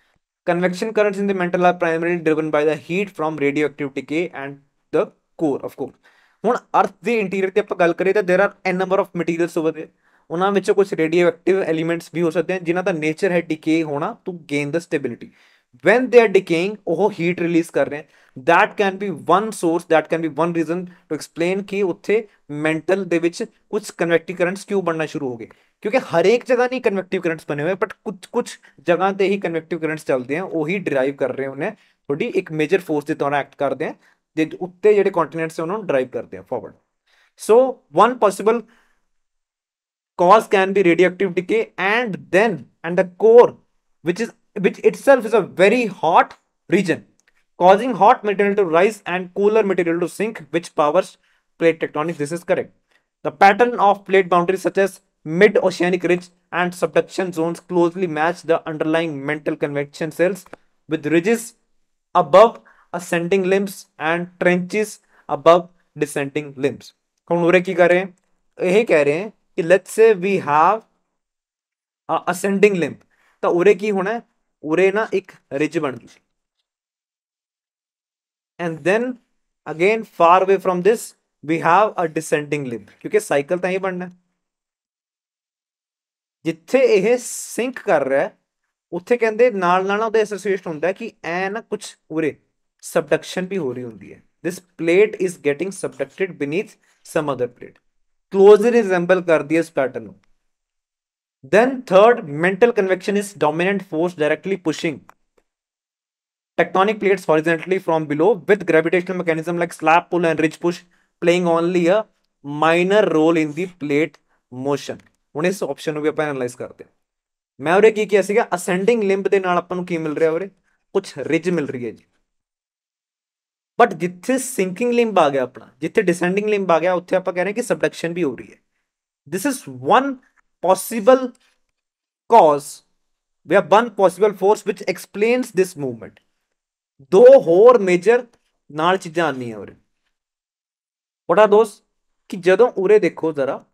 Convection currents in the mantle are primarily driven by the heat from radioactive decay and the core of course. ਹੁਣ ਅਰਥ ਦੇ interior ਤੇ ਆਪਾਂ ਗੱਲ ਕਰੀਏ ਤਾਂ there are n number of materials over there, ਉਹਨਾਂ ਵਿੱਚੋਂ ਕੁਝ ਰੇਡੀਓਐਕਟਿਵ ਐਲੀਮੈਂਟਸ ਵੀ ਹੋ ਸਕਦੇ ਹਨ ਜਿਨ੍ਹਾਂ ਦਾ ਨੇਚਰ ਹੈ ਡਿਕੇ ਹੋਣਾ to gain the stability. when they are decaying ਉਹ ਹੀਟ ਰਿਲੀਜ਼ ਕਰ ਰਹੇ ਹਨ। that can be one source, that can be one reason to explain ਕਿ ਉੱਥੇ ਮੈਂਟਲ ਦੇ ਵਿੱਚ ਕੁਝ ਕਨਵੈਕਟਿਵ ਕਰੰਟਸ ਕਿਉਂ ਬਣਨਾ ਸ਼ੁਰੂ ਹੋ ਗਏ, ਕਿਉਂਕਿ ਹਰੇਕ ਜਗ੍ਹਾ ਨਹੀਂ ਕਨਵੈਕਟਿਵ ਕਰੰਟਸ ਬਣੇ ਹੋਏ, ਬਟ ਕੁਝ ਜਗ੍ਹਾ ਤੇ ਹੀ ਕਨਵੈਕਟਿਵ ਕਰੰਟਸ ਚੱਲਦੇ ਆ, ਉਹੀ ਡਰਾਈਵ ਕਰ ਰਹੇ ਹੁੰਦੇ ਤੁਹਾਡੀ ਇੱਕ ਮੇਜਰ ਫੋਰਸ ਦੇ ਤੌਰ ਐਕਟ ਕਰਦੇ ਆ, ਜੇ ਉੱਤੇ ਜਿਹੜੇ ਕੰਟੀਨੈਂਟਸ ਉਹਨਾਂ ਨੂੰ ਡਰਾਈਵ ਕਰਦੇ ਆ forward. So one possible cause can be radioactive decay and the core which itself is a very hot region causing hot material to rise and cooler material to sink, which powers plate tectonics. This is correct. The pattern of plate boundaries such as mid-oceanic ridge and subduction zones closely match the underlying mantle convection cells, with ridges above ascending limbs and trenches above descending limbs. ਹੁਣ ਉਰੇ ਕੀ ਕਰ ਰਹੇ हैं, ਇਹ ਕਹਿ ਰਹੇ हैं कि let's say we have a ascending limb, ਤਾਂ ਉਰੇ ਕੀ ਹੋਣਾ, ਉਰੇ ਨਾ ਇੱਕ ਰਿਜ ਬਣ ਗਈ, and then again far away from this we have a descending limb, ਕਿਉਂਕਿ ਸਾਈਕਲ ਤਾਂ ਹੀ ਬਣਨਾ। ਜਿੱਥੇ ਇਹ ਸਿੰਕ ਕਰ ਰਿਹਾ ਉੱਥੇ ਕਹਿੰਦੇ ਨਾਲ ਨਾਲ ਉਹਦੇ ਐਸੋਸੀਏਸ਼ਨ ਹੁੰਦਾ ਕਿ ਐ ਨਾ ਕੁਝ ਉਰੇ ਸਬਡਕਸ਼ਨ ਵੀ ਹੋ ਰਹੀ ਹੁੰਦੀ ਹੈ। this plate is getting subducted beneath some other plate, closely resemble ਕਰਦੀ ਹੈ ਇਸ ਪੈਟਰਨ ਨੂੰ। then third, mantle convection is dominant force directly pushing tectonic plates horizontally from below, with gravitational mechanism like slab pull and ridge push playing only a minor role in the plate motion। ਹੁਣ ਇਸ option ਨੂੰ ਵੀ ਆਪਾਂ analyse ਕਰਦੇ ਹਾਂ। ਮੈਂ ਉਰੇ ਕੀ ਕਿਹਾ ਸੀਗਾ, ਅਸੈਂਡਿੰਗ ਲਿੰਬ ਦੇ ਨਾਲ ਆਪਾਂ ਨੂੰ ਕੀ ਮਿਲ ਰਿਹਾ, ਉਰੇ ਕੁਝ ਰਿਜ ਮਿਲ ਰਹੀ ਹੈ ਜੀ, ਬਟ ਜਿੱਥੇ ਸਿੰਕਿੰਗ ਲਿੰਬ ਆ ਗਿਆ ਆਪਣਾ, ਜਿੱਥੇ ਡਿਸੈਂਡਿੰਗ ਲਿੰਬ ਆ ਗਿਆ ਉੱਥੇ ਆਪਾਂ ਕਹਿ ਰਹੇ ਕਿ ਸਬਡਕਸ਼ਨ ਵੀ ਹੋ ਰਹੀ ਹੈ। This is one possible cause, we have one possible force which explains this movement। ਦੋ ਹੋਰ ਮੇਜਰ ਨਾਲ ਚੀਜ਼ਾਂ ਆਉਂਦੀਆਂ ਉਰੇ। what are those, ਕਿ ਜਦੋਂ ਉਰੇ ਦੇਖੋ ਜ਼ਰਾ,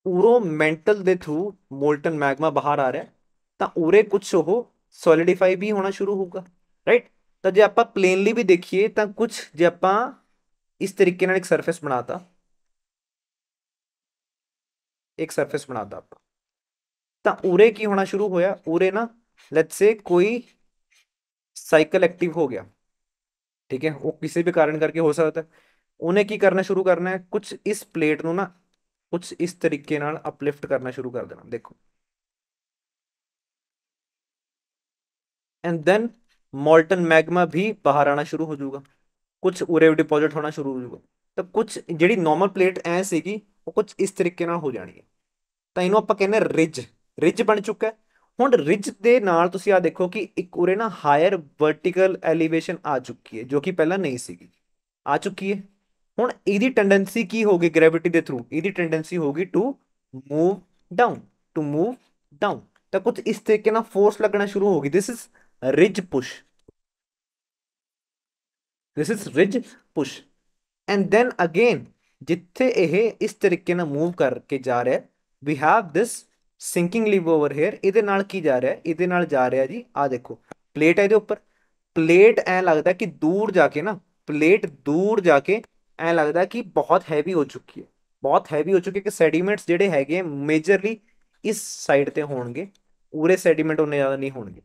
ਉਰੋਂ ਮੈਂਟਲ ਦੇ ਥਰੂ ਮੋਲਟਨ ਮੈਗਮਾ ਬਾਹਰ ਆ ਰਿਹਾ, ਤਾਂ ਉਰੇ ਕੁਝ ਉਹ ਸੋਲਿਡਿਫਾਈ ਵੀ ਹੋਣਾ ਸ਼ੁਰੂ ਹੋਊਗਾ, ਰਾਈਟ। ਤਾਂ ਜੇ ਆਪਾਂ ਪਲੇਨਲੀ ਵੀ ਦੇਖੀਏ ਤਾਂ ਕੁਝ, ਜੇ ਆਪਾਂ ਇਸ ਤਰੀਕੇ ਨਾਲ ਇੱਕ ਸਰਫੇਸ ਬਣਾਤਾ, ਇੱਕ ਸਰਫੇਸ ਬਣਾਤਾ ਆਪਾਂ, ਤਾਂ ਉਰੇ ਕੀ ਹੋਣਾ ਸ਼ੁਰੂ ਹੋਇਆ, ਉਰੇ ਨਾ ਲੈਟਸ ਸੇ ਕੋਈ ਸਾਈਕਲ ਐਕਟਿਵ ਹੋ ਗਿਆ, ਠੀਕ ਹੈ, ਉਹ ਕਿਸੇ ਵੀ ਕਾਰਨ ਕਰਕੇ ਹੋ ਸਕਦਾ। ਉਹਨੇ ਕੀ ਕਰਨਾ ਸ਼ੁਰੂ ਕਰਨਾ ਹੈ, ਕੁਝ ਇਸ ਪਲੇਟ ਨੂੰ ਨਾ ਕੁਝ ਇਸ ਤਰੀਕੇ ਨਾਲ ਅਪਲਿਫਟ ਕਰਨਾ ਸ਼ੁਰੂ ਕਰ ਦੇਣਾ, ਦੇਖੋ, ਐਂਡ ਦੈਨ ਮੋਲਟਨ ਮੈਗਮਾ ਵੀ ਬਾਹਰ ਆਣਾ ਸ਼ੁਰੂ ਹੋ ਜਾਊਗਾ, ਕੁਝ ਉਰੇ ਡਿਪੋਜ਼ਿਟ ਹੋਣਾ ਸ਼ੁਰੂ ਹੋ ਜਾਊਗਾ। ਤਾਂ ਕੁਝ ਜਿਹੜੀ ਨੋਰਮਲ ਪਲੇਟ ਐ ਸੀਗੀ ਉਹ ਕੁਝ ਇਸ ਤਰੀਕੇ ਨਾਲ ਹੋ ਜਾਣੀ ਹੈ, ਤਾਂ ਇਹਨੂੰ ਆਪਾਂ ਕਹਿੰਦੇ ਰਿਜ, ਰਿਜ ਬਣ ਚੁੱਕਾ। ਹੁਣ ਰਿਜ ਦੇ ਨਾਲ ਤੁਸੀਂ ਆ ਦੇਖੋ ਕਿ ਇੱਕ ਉਰੇ ਨਾ ਹਾਇਰ ਵਰਟੀਕਲ ਐਲੀਵੇਸ਼ਨ ਆ ਚੁੱਕੀ ਹੈ, ਜੋ ਕਿ ਪਹਿਲਾਂ ਨਹੀਂ ਸੀਗੀ, ਆ ਚੁੱਕੀ ਹੈ। ਹੁਣ ਇਹਦੀ ਟੈਂਡੈਂਸੀ ਕੀ ਹੋਗੀ, ਗ੍ਰੈਵਿਟੀ ਦੇ ਥਰੂ ਇਹਦੀ ਟੈਂਡੈਂਸੀ ਹੋਗੀ to move down, to move down. ਤਾਂ ਕੁਝ ਇਸ ਤਰੀਕੇ ਨਾਲ ਫੋਰਸ ਲੱਗਣਾ ਸ਼ੁਰੂ ਹੋ ਗਈ। This is ridge push, this is ridge push. And then again ਜਿੱਥੇ ਇਹ ਇਸ ਤਰੀਕੇ ਨਾਲ ਮੂਵ ਕਰਕੇ ਜਾ ਰਿਹਾ, we have this sinking leave over here. ਇਹਦੇ ਨਾਲ ਕੀ ਜਾ ਰਿਹਾ, ਇਹਦੇ ਨਾਲ ਜਾ ਰਿਹਾ ਜੀ, ਆ ਦੇਖੋ ਪਲੇਟ ਹੈ ਇਹਦੇ ਉੱਪਰ। ਪਲੇਟ ਐ ਲੱਗਦਾ ਕਿ ਦੂਰ ਜਾ ਕੇ ਨਾ, ਪਲੇਟ ਦੂਰ ਜਾ ਕੇ ਐ ਲੱਗਦਾ ਕਿ ਬਹੁਤ ਹੈਵੀ ਹੋ ਚੁੱਕੀ ਹੈ, ਬਹੁਤ ਹੈਵੀ ਹੋ ਚੁੱਕੀ ਹੈ, ਕਿ ਸੈਡੀਮੈਂਟਸ ਜਿਹੜੇ ਹੈਗੇ ਮੇਜਰਲੀ ਇਸ ਸਾਈਡ ਤੇ ਹੋਣਗੇ, ਉਰੇ ਸੈਡੀਮੈਂਟ ਉਨੇ ਜ਼ਿਆਦਾ ਨਹੀਂ ਹੋਣਗੇ।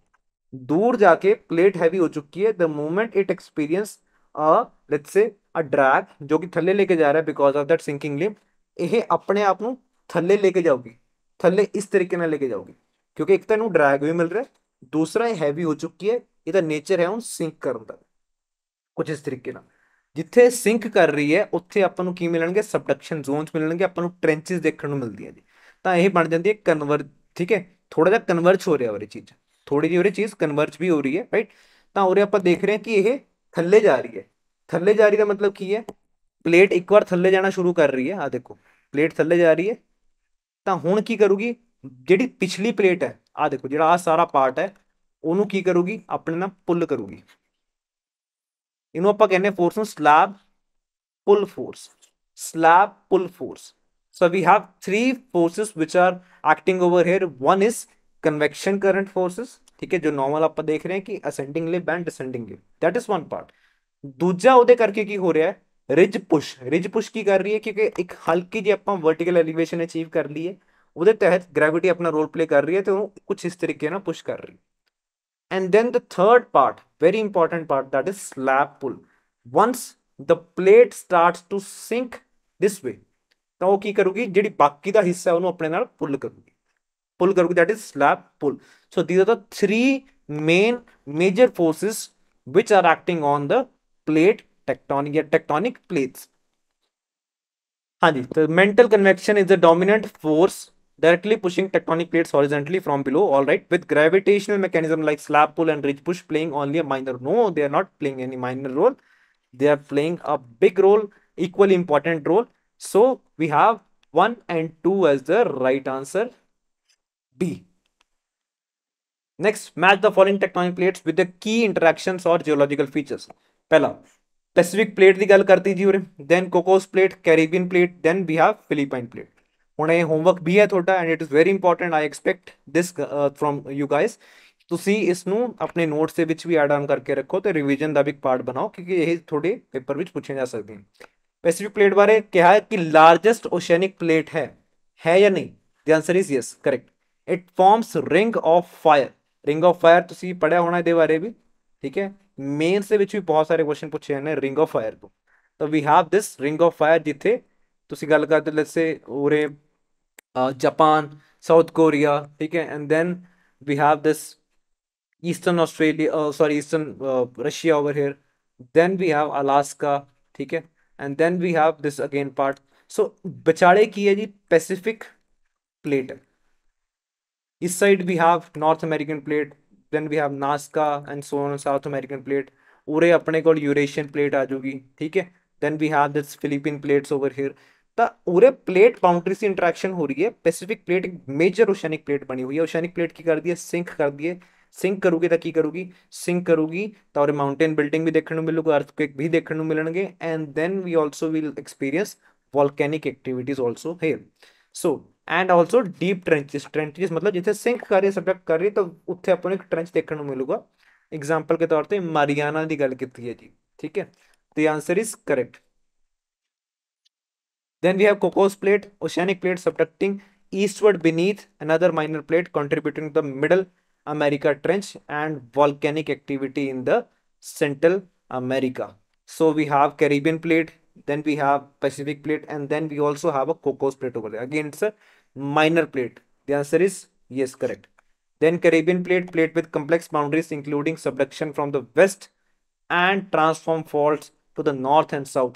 दूर जाके प्लेट हैवी हो चुकी है। The moment it experience let's say a drag जो कि थल्ले लेके जा रहा है because of that sinking limb, ਇਹ ਆਪਣੇ ਆਪ ਨੂੰ ਥੱਲੇ ਲੈ ਕੇ ਜਾਊਗੀ, ਥੱਲੇ ਇਸ ਤਰੀਕੇ ਨਾਲ ਲੈ ਕੇ ਜਾਊਗੀ, ਕਿਉਂਕਿ ਇੱਕ ਤਾਂ ਇਹਨੂੰ ਡਰੈਗ ਵੀ ਮਿਲ ਰਿਹਾ, ਦੂਸਰਾ ਇਹ ਹੈਵੀ ਹੋ ਚੁੱਕੀ ਹੈ। ਇਹਦਾ ਨੇਚਰ ਹੈ ਹੁਣ ਸਿੰਕ ਕਰਨ ਦਾ, ਕੁਝ ਇਸ ਤਰੀਕੇ ਨਾਲ। ਜਿੱਥੇ ਸਿੰਕ ਕਰ ਰਹੀ ਹੈ ਉੱਥੇ ਆਪਾਂ ਨੂੰ ਕੀ ਮਿਲਣਗੇ, ਸਬਡਕਸ਼ਨ ਜ਼ੋਨਸ ਮਿਲਣਗੇ, ਆਪਾਂ ਨੂੰ ਟ੍ਰੈਂਚਸ ਦੇਖਣ ਨੂੰ ਮਿਲਦੀਆਂ ਜੀ। ਤਾਂ ਇਹ ਬਣ ਜਾਂਦੀ ਹੈ ਕਨਵਰਜ, ਠੀਕ ਹੈ, ਥੋੜਾ ਜਿਹਾ ਕਨਵਰਜ ਹੋ ਰਿਹਾ ਉਰੇ ਚੀਜ਼, ਥੋੜੀ ਜਿਹੀ ਉਰੇ ਚੀਜ਼ ਕਨਵਰਜ ਵੀ ਹੋ ਰਹੀ ਹੈ, ਰਾਈਟ। ਤਾਂ ਉਰੇ ਆਪਾਂ ਦੇਖ ਰਹੇ ਹਾਂ ਕਿ ਇਹ ਥੱਲੇ ਜਾ ਰਹੀ ਹੈ। ਥੱਲੇ ਜਾ ਰਹੀ ਦਾ ਮਤਲਬ ਕੀ ਹੈ, ਪਲੇਟ ਇੱਕ ਵਾਰ ਥੱਲੇ ਜਾਣਾ ਸ਼ੁਰੂ ਕਰ ਰਹੀ ਹੈ, ਆ ਦੇਖੋ ਪਲੇਟ ਥੱਲੇ ਜਾ ਰਹੀ ਹੈ। ਤਾਂ ਹੁਣ ਕੀ ਕਰੂਗੀ, ਜਿਹੜੀ ਪਿਛਲੀ ਪਲੇਟ ਹੈ, ਆ ਦੇਖੋ ਜਿਹੜਾ ਆ ਸਾਰਾ ਪਾਰਟ ਹੈ, ਉਹਨੂੰ ਕੀ ਕਰੂਗੀ, ਆਪਣੇ ਨਾਲ ਪੁੱਲ ਕਰੂਗੀ। ਇਹਨੂੰ ਆਪਾਂ ਕਹਿੰਦੇ ਫੋਰਸ ਨੂੰ slab pull force, slab pull force. So we have three forces which are acting over here. One is convection current forces, ठीक है, जो नॉर्मल ਆਪਾਂ ਦੇਖ ਰਹੇ ਹਾਂ ਕਿ ascending limb and descending limb, that is one part. ਦੂਜਾ ਉਹਦੇ ਕਰਕੇ ਕੀ ਹੋ ਰਿਹਾ ਹੈ, ਰਿਜ ਪੁਸ਼। ਰਿਜ ਪੁਸ਼ ਕੀ ਕਰ ਰਹੀ ਹੈ, ਕਿਉਂਕਿ ਇੱਕ ਹਲਕੀ ਜਿਹੀ ਆਪਾਂ ਵਰਟੀਕਲ ਐਲੀਵੇਸ਼ਨ ਅਚੀਵ ਕਰ ਲਈ ਹੈ, ਉਹਦੇ ਤਹਿਤ ਗ੍ਰੈਵਿਟੀ ਆਪਣਾ ਰੋਲ ਪਲੇ ਕਰ ਰਹੀ ਹੈ ਤੇ ਉਹ ਕੁਝ ਇਸ ਤਰੀਕੇ ਨਾਲ ਪੁਸ਼ ਕਰ ਰਹੀ ਹੈ। And then the third part, very important part, that is slab pull. Once the plate starts to sink this way, ਤਾਂ ਉਹ ਕੀ ਕਰੂਗੀ, ਜਿਹੜੀ ਬਾਕੀ ਦਾ ਹਿੱਸਾ ਉਹਨੂੰ ਆਪਣੇ ਨਾਲ ਪੁੱਲ ਕਰੂਗੀ, ਪੁੱਲ ਕਰੂਗੀ, that is slab pull. So these are the three main major forces which are acting on the plate tectonic या tectonic plates. हाँ जी, तो mental convection is the dominant force directly pushing tectonic plates horizontally from below, all right, with gravitational mechanism like slab pull and ridge push playing only a minor. No, they are not playing any minor role, they are playing a big role, equally important role. So we have 1 and 2 as the right answer, B. Next, match the following tectonic plates with the key interactions or geological features. पहला Pacific plate ਦੀ ਗੱਲ ਕਰਤੀ ਜੀ ਉਰੇ, then Cocos plate, Caribbean plate, then we have Philippine plate. ਹੁਣ ਇਹ homework ਵੀ ਹੈ ਤੁਹਾਡਾ and it is very important, I expect this from you guys. ਤੁਸੀਂ ਇਸ ਨੂੰ ਆਪਣੇ ਨੋਟਸ ਦੇ ਵਿੱਚ ਵੀ ਐਡ ਆਨ ਕਰਕੇ ਰੱਖੋ ਤੇ ਰਿਵੀਜ਼ਨ ਦਾ ਵੀ ਇੱਕ ਪਾਰਟ ਬਣਾਓ, ਕਿਉਂਕਿ ਇਹ ਤੁਹਾਡੇ ਪੇਪਰ ਵਿੱਚ ਪੁੱਛੇ ਜਾ ਸਕਦੇ ਹਨ। ਪੈਸੀਫਿਕ ਪਲੇਟ ਬਾਰੇ ਕਿਹਾ ਹੈ ਕਿ ਲਾਰਜੈਸਟ ਓਸ਼ੈਨਿਕ ਪਲੇਟ ਹੈ ਜਾਂ ਨਹੀਂ, the answer is yes, correct. It forms ring of fire, ring of fire ਤੁਸੀਂ ਪੜਿਆ ਹੋਣਾ ਇਹਦੇ ਬਾਰੇ ਵੀ, ਠੀਕ ਹੈ, ਮੇਨਸ ਦੇ ਵਿੱਚ ਵੀ ਬਹੁਤ ਸਾਰੇ ਕੁਐਸਚਨ ਪੁੱਛੇ ਜਾਂਦੇ ਰਿੰਗ ਆਫ ਫਾਇਰ ਤੋਂ। ਤਾਂ we have this ring of fire, ਜਿੱਥੇ ਤੁਸੀਂ ਗੱਲ ਕਰਦੇ ਲੈਟਸ ਸੇ ਉਰੇ ਜਾਪਾਨ, ਸਾਊਥ ਕੋਰੀਆ, ਠੀਕ ਹੈ, and then we have this eastern Australia, sorry eastern Russia over here, then we have Alaska, ठीक है, and then we have this again part. So ਵਿਚਾਲੇ ਕੀ ਹੈ ਜੀ, ਪੈਸੀਫਿਕ प्लेट है, इस side we have north American plate, then we have Nazca and so on, south American plate, उरे अपने को यूरेशियन प्लेट आ जाऊगी, ठीक है, then we have this Philippine plates over here। ਤਾਂ ਉਰੇ ਪਲੇਟ ਬਾਉਂਡਰੀ ਸੀ ਇੰਟਰੈਕਸ਼ਨ ਹੋ ਰਹੀ ਹੈ। ਪੈਸੀਫਿਕ ਪਲੇਟ ਇੱਕ ਮੇਜਰ ਓਸ਼ੈਨਿਕ ਪਲੇਟ ਬਣੀ ਹੋਈ ਹੈ। ਓਸ਼ੈਨਿਕ ਪਲੇਟ ਕੀ ਕਰਦੀ ਹੈ, ਸਿੰਕ ਕਰਦੀ ਹੈ। ਸਿੰਕ ਕਰੂਗੀ ਤਾਂ ਕੀ ਕਰੂਗੀ, ਸਿੰਕ ਕਰੂਗੀ ਤਾਂ ਉਹਦੇ ਮਾਊਂਟੇਨ ਬਿਲਡਿੰਗ ਵੀ ਦੇਖਣ ਨੂੰ ਮਿਲੂਗਾ, ਅਰਥਕੁਏਕ ਵੀ ਦੇਖਣ ਨੂੰ ਮਿਲਣਗੇ, and then we also will experience volcanic activities also here. So and also deep trenches, trenches ਮਤਲਬ ਜਿੱਥੇ ਸਿੰਕ ਕਰ ਰਹੀ ਹੈ, ਸਬਜੈਕਟ ਕਰ ਰਹੀ ਹੈ, ਤਾਂ ਉੱਥੇ ਆਪਾਂ ਨੂੰ ਇੱਕ ਟ੍ਰੈਂਚ ਦੇਖਣ ਨੂੰ ਮਿਲੂਗਾ। एग्जाम्पल के तौर पे मारियाना की गल की है जी, ठीक है, तो answer is correct. Then we have Cocos plate, oceanic plate subducting eastward beneath another minor plate contributing to the Middle America Trench and volcanic activity in the Central America. So we have Caribbean plate, then we have Pacific plate, and then we also have a Cocos plate over there. Again, it's a minor plate. The answer is yes, correct. Then Caribbean plate, plate with complex boundaries including subduction from the west and transform faults to the north and south.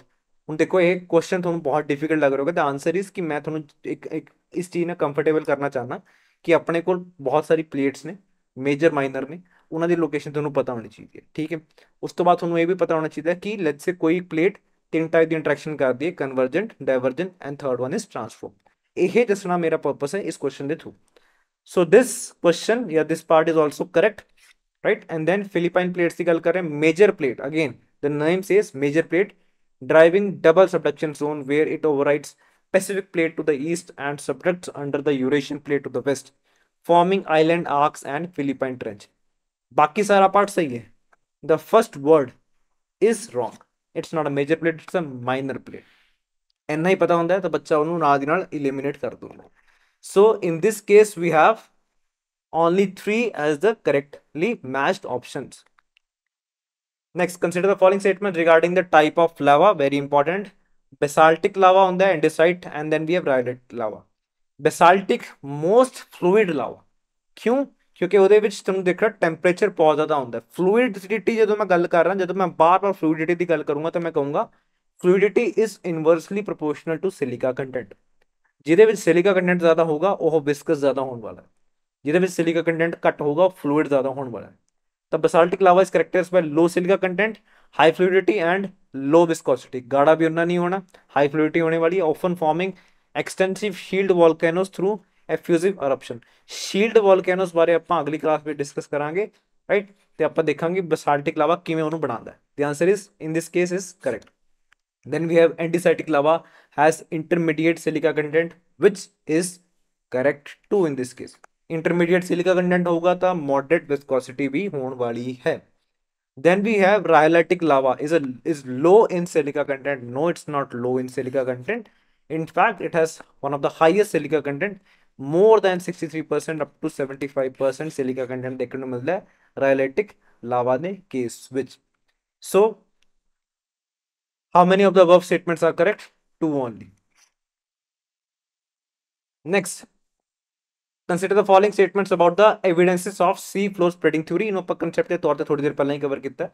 ਹੁਣ ਦੇਖੋ ਇਹ question ਤੁਹਾਨੂੰ ਬਹੁਤ difficult ਲੱਗ ਰਿਹਾ ਹੋਗਾ, ਤਾਂ answer ਇਸ ਕਿ ਮੈਂ ਤੁਹਾਨੂੰ ਇੱਕ ਇਸ ਚੀਜ਼ ਨਾਲ ਕੰਫਰਟੇਬਲ ਕਰਨਾ ਚਾਹਨਾ ਕਿ ਆਪਣੇ ਕੋਲ ਬਹੁਤ ਸਾਰੀ ਪਲੇਟਸ ਨੇ, ਮੇਜਰ ਮਾਈਨਰ ਨੇ, ਉਹਨਾਂ ਦੀ ਲੋਕੇਸ਼ਨ ਤੁਹਾਨੂੰ ਪਤਾ ਹੋਣੀ ਚਾਹੀਦੀ ਹੈ, ਠੀਕ ਹੈ। ਉਸ ਤੋਂ ਬਾਅਦ ਤੁਹਾਨੂੰ ਇਹ ਵੀ ਪਤਾ ਹੋਣਾ ਚਾਹੀਦਾ ਕਿ ਲੈਟਸ ਸੇ ਕੋਈ ਪਲੇਟ ਤਿੰਨ ਟਾਈਪ ਦੀ ਇੰਟਰੈਕਸ਼ਨ ਕਰਦੀ ਹੈ, convergent, divergent and third one is transform. ਇਹ ਦੱਸਣਾ ਮੇਰਾ ਪਰਪਸ ਹੈ ਇਸ ਕੁਐਸਚਨ ਦੇ ਥਰੂ। सो दिस क्वेश्चन या this part is also correct, right. And then Philippine plates की गल करें, major plate, again the name says major plate, driving double subduction zone where it overrides Pacific plate to the east and subducts under the Eurasian plate to the west, forming island arcs and Philippine Trench. बाकी सारा part सही है. The first word is wrong. It's not a major plate, it's a minor plate. ਇੰਨਾ ਹੀ ਪਤਾ ਹੁੰਦਾ ਹੈ ਤਾਂ ਬੱਚਾ ਉਹਨੂੰ ਨਾਲ ਦੀ ਨਾਲ eliminate ਕਰ ਦੂੰਗਾ. So in this case we have only 3 as the correctly matched options. Next, consider the following statement regarding the type of lava, very important. Basaltic lava on the andesite, and then we have rhyolite lava. Basaltic most fluid lava. क्यों? क्योंकि ਉਹਦੇ ਵਿੱਚ ਤੁਹਾਨੂੰ ਦੇਖ ਰਿਹਾ temperature ਬਹੁਤ ਜ਼ਿਆਦਾ ਹੁੰਦਾ ਹੈ. ਫਲੂਇਡਿਟੀ ਜਦੋਂ ਮੈਂ ਗੱਲ ਕਰ ਰਿਹਾ, ਜਦੋਂ ਮੈਂ ਬਾਰ-ਬਾਰ ਫਲੂਇਡਿਟੀ ਦੀ ਗੱਲ ਕਰੂੰਗਾ ਤਾਂ ਮੈਂ ਕਹੂੰਗਾ fluidity is inversely proportional to silica content. ਜਿਹਦੇ ਵਿੱਚ ਸਿਲਿਕਾ ਕੰਟੈਂਟ ਜ਼ਿਆਦਾ ਹੋਊਗਾ ਉਹ ਵਿਸਕਸ ਜ਼ਿਆਦਾ ਹੋਣ ਵਾਲਾ ਹੈ, ਜਿਹਦੇ ਵਿੱਚ ਸਿਲਿਕਾ ਕੰਟੈਂਟ ਘੱਟ ਹੋਊਗਾ ਉਹ ਫਲੂਇਡ ਜ਼ਿਆਦਾ ਹੋਣ ਵਾਲਾ ਹੈ. The basaltic lava is characterized by low silica content, high fluidity and low viscosity. गाढ़ा भी उतना नहीं होना, high fluidity होने वाली है, often forming extensive shield volcanoes through effusive eruption. Shield volcanoes बारे ਆਪਾਂ अगली क्लास में डिस्कस करांगे, right? ਤੇ ਆਪਾਂ ਦੇਖਾਂਗੇ basaltic lava ਕਿਵੇਂ ਉਹਨੂੰ ਬਣਾਉਂਦਾ ਹੈ. The answer is in this case is correct. Then we have andesitic lava has intermediate silica content, which is correct too in this case. Intermediate silica content होगा तो मॉडरेट विस्कोसिटी भी होने वाली है. Then we have rhyolitic lava is low in silica content. No, it's not low in silica content. In fact, it has one of the highest silica content, more than 63% up to 75% silica content देखने को मिलता है रायलाइटिक लावा ने case which. So how many of the above statements are correct? 2 only. Next, consider the following statements about the evidences of sea floor spreading theory. इन्हों पर concept के तौर पे थोड़ी देर पहले ही कवर किया.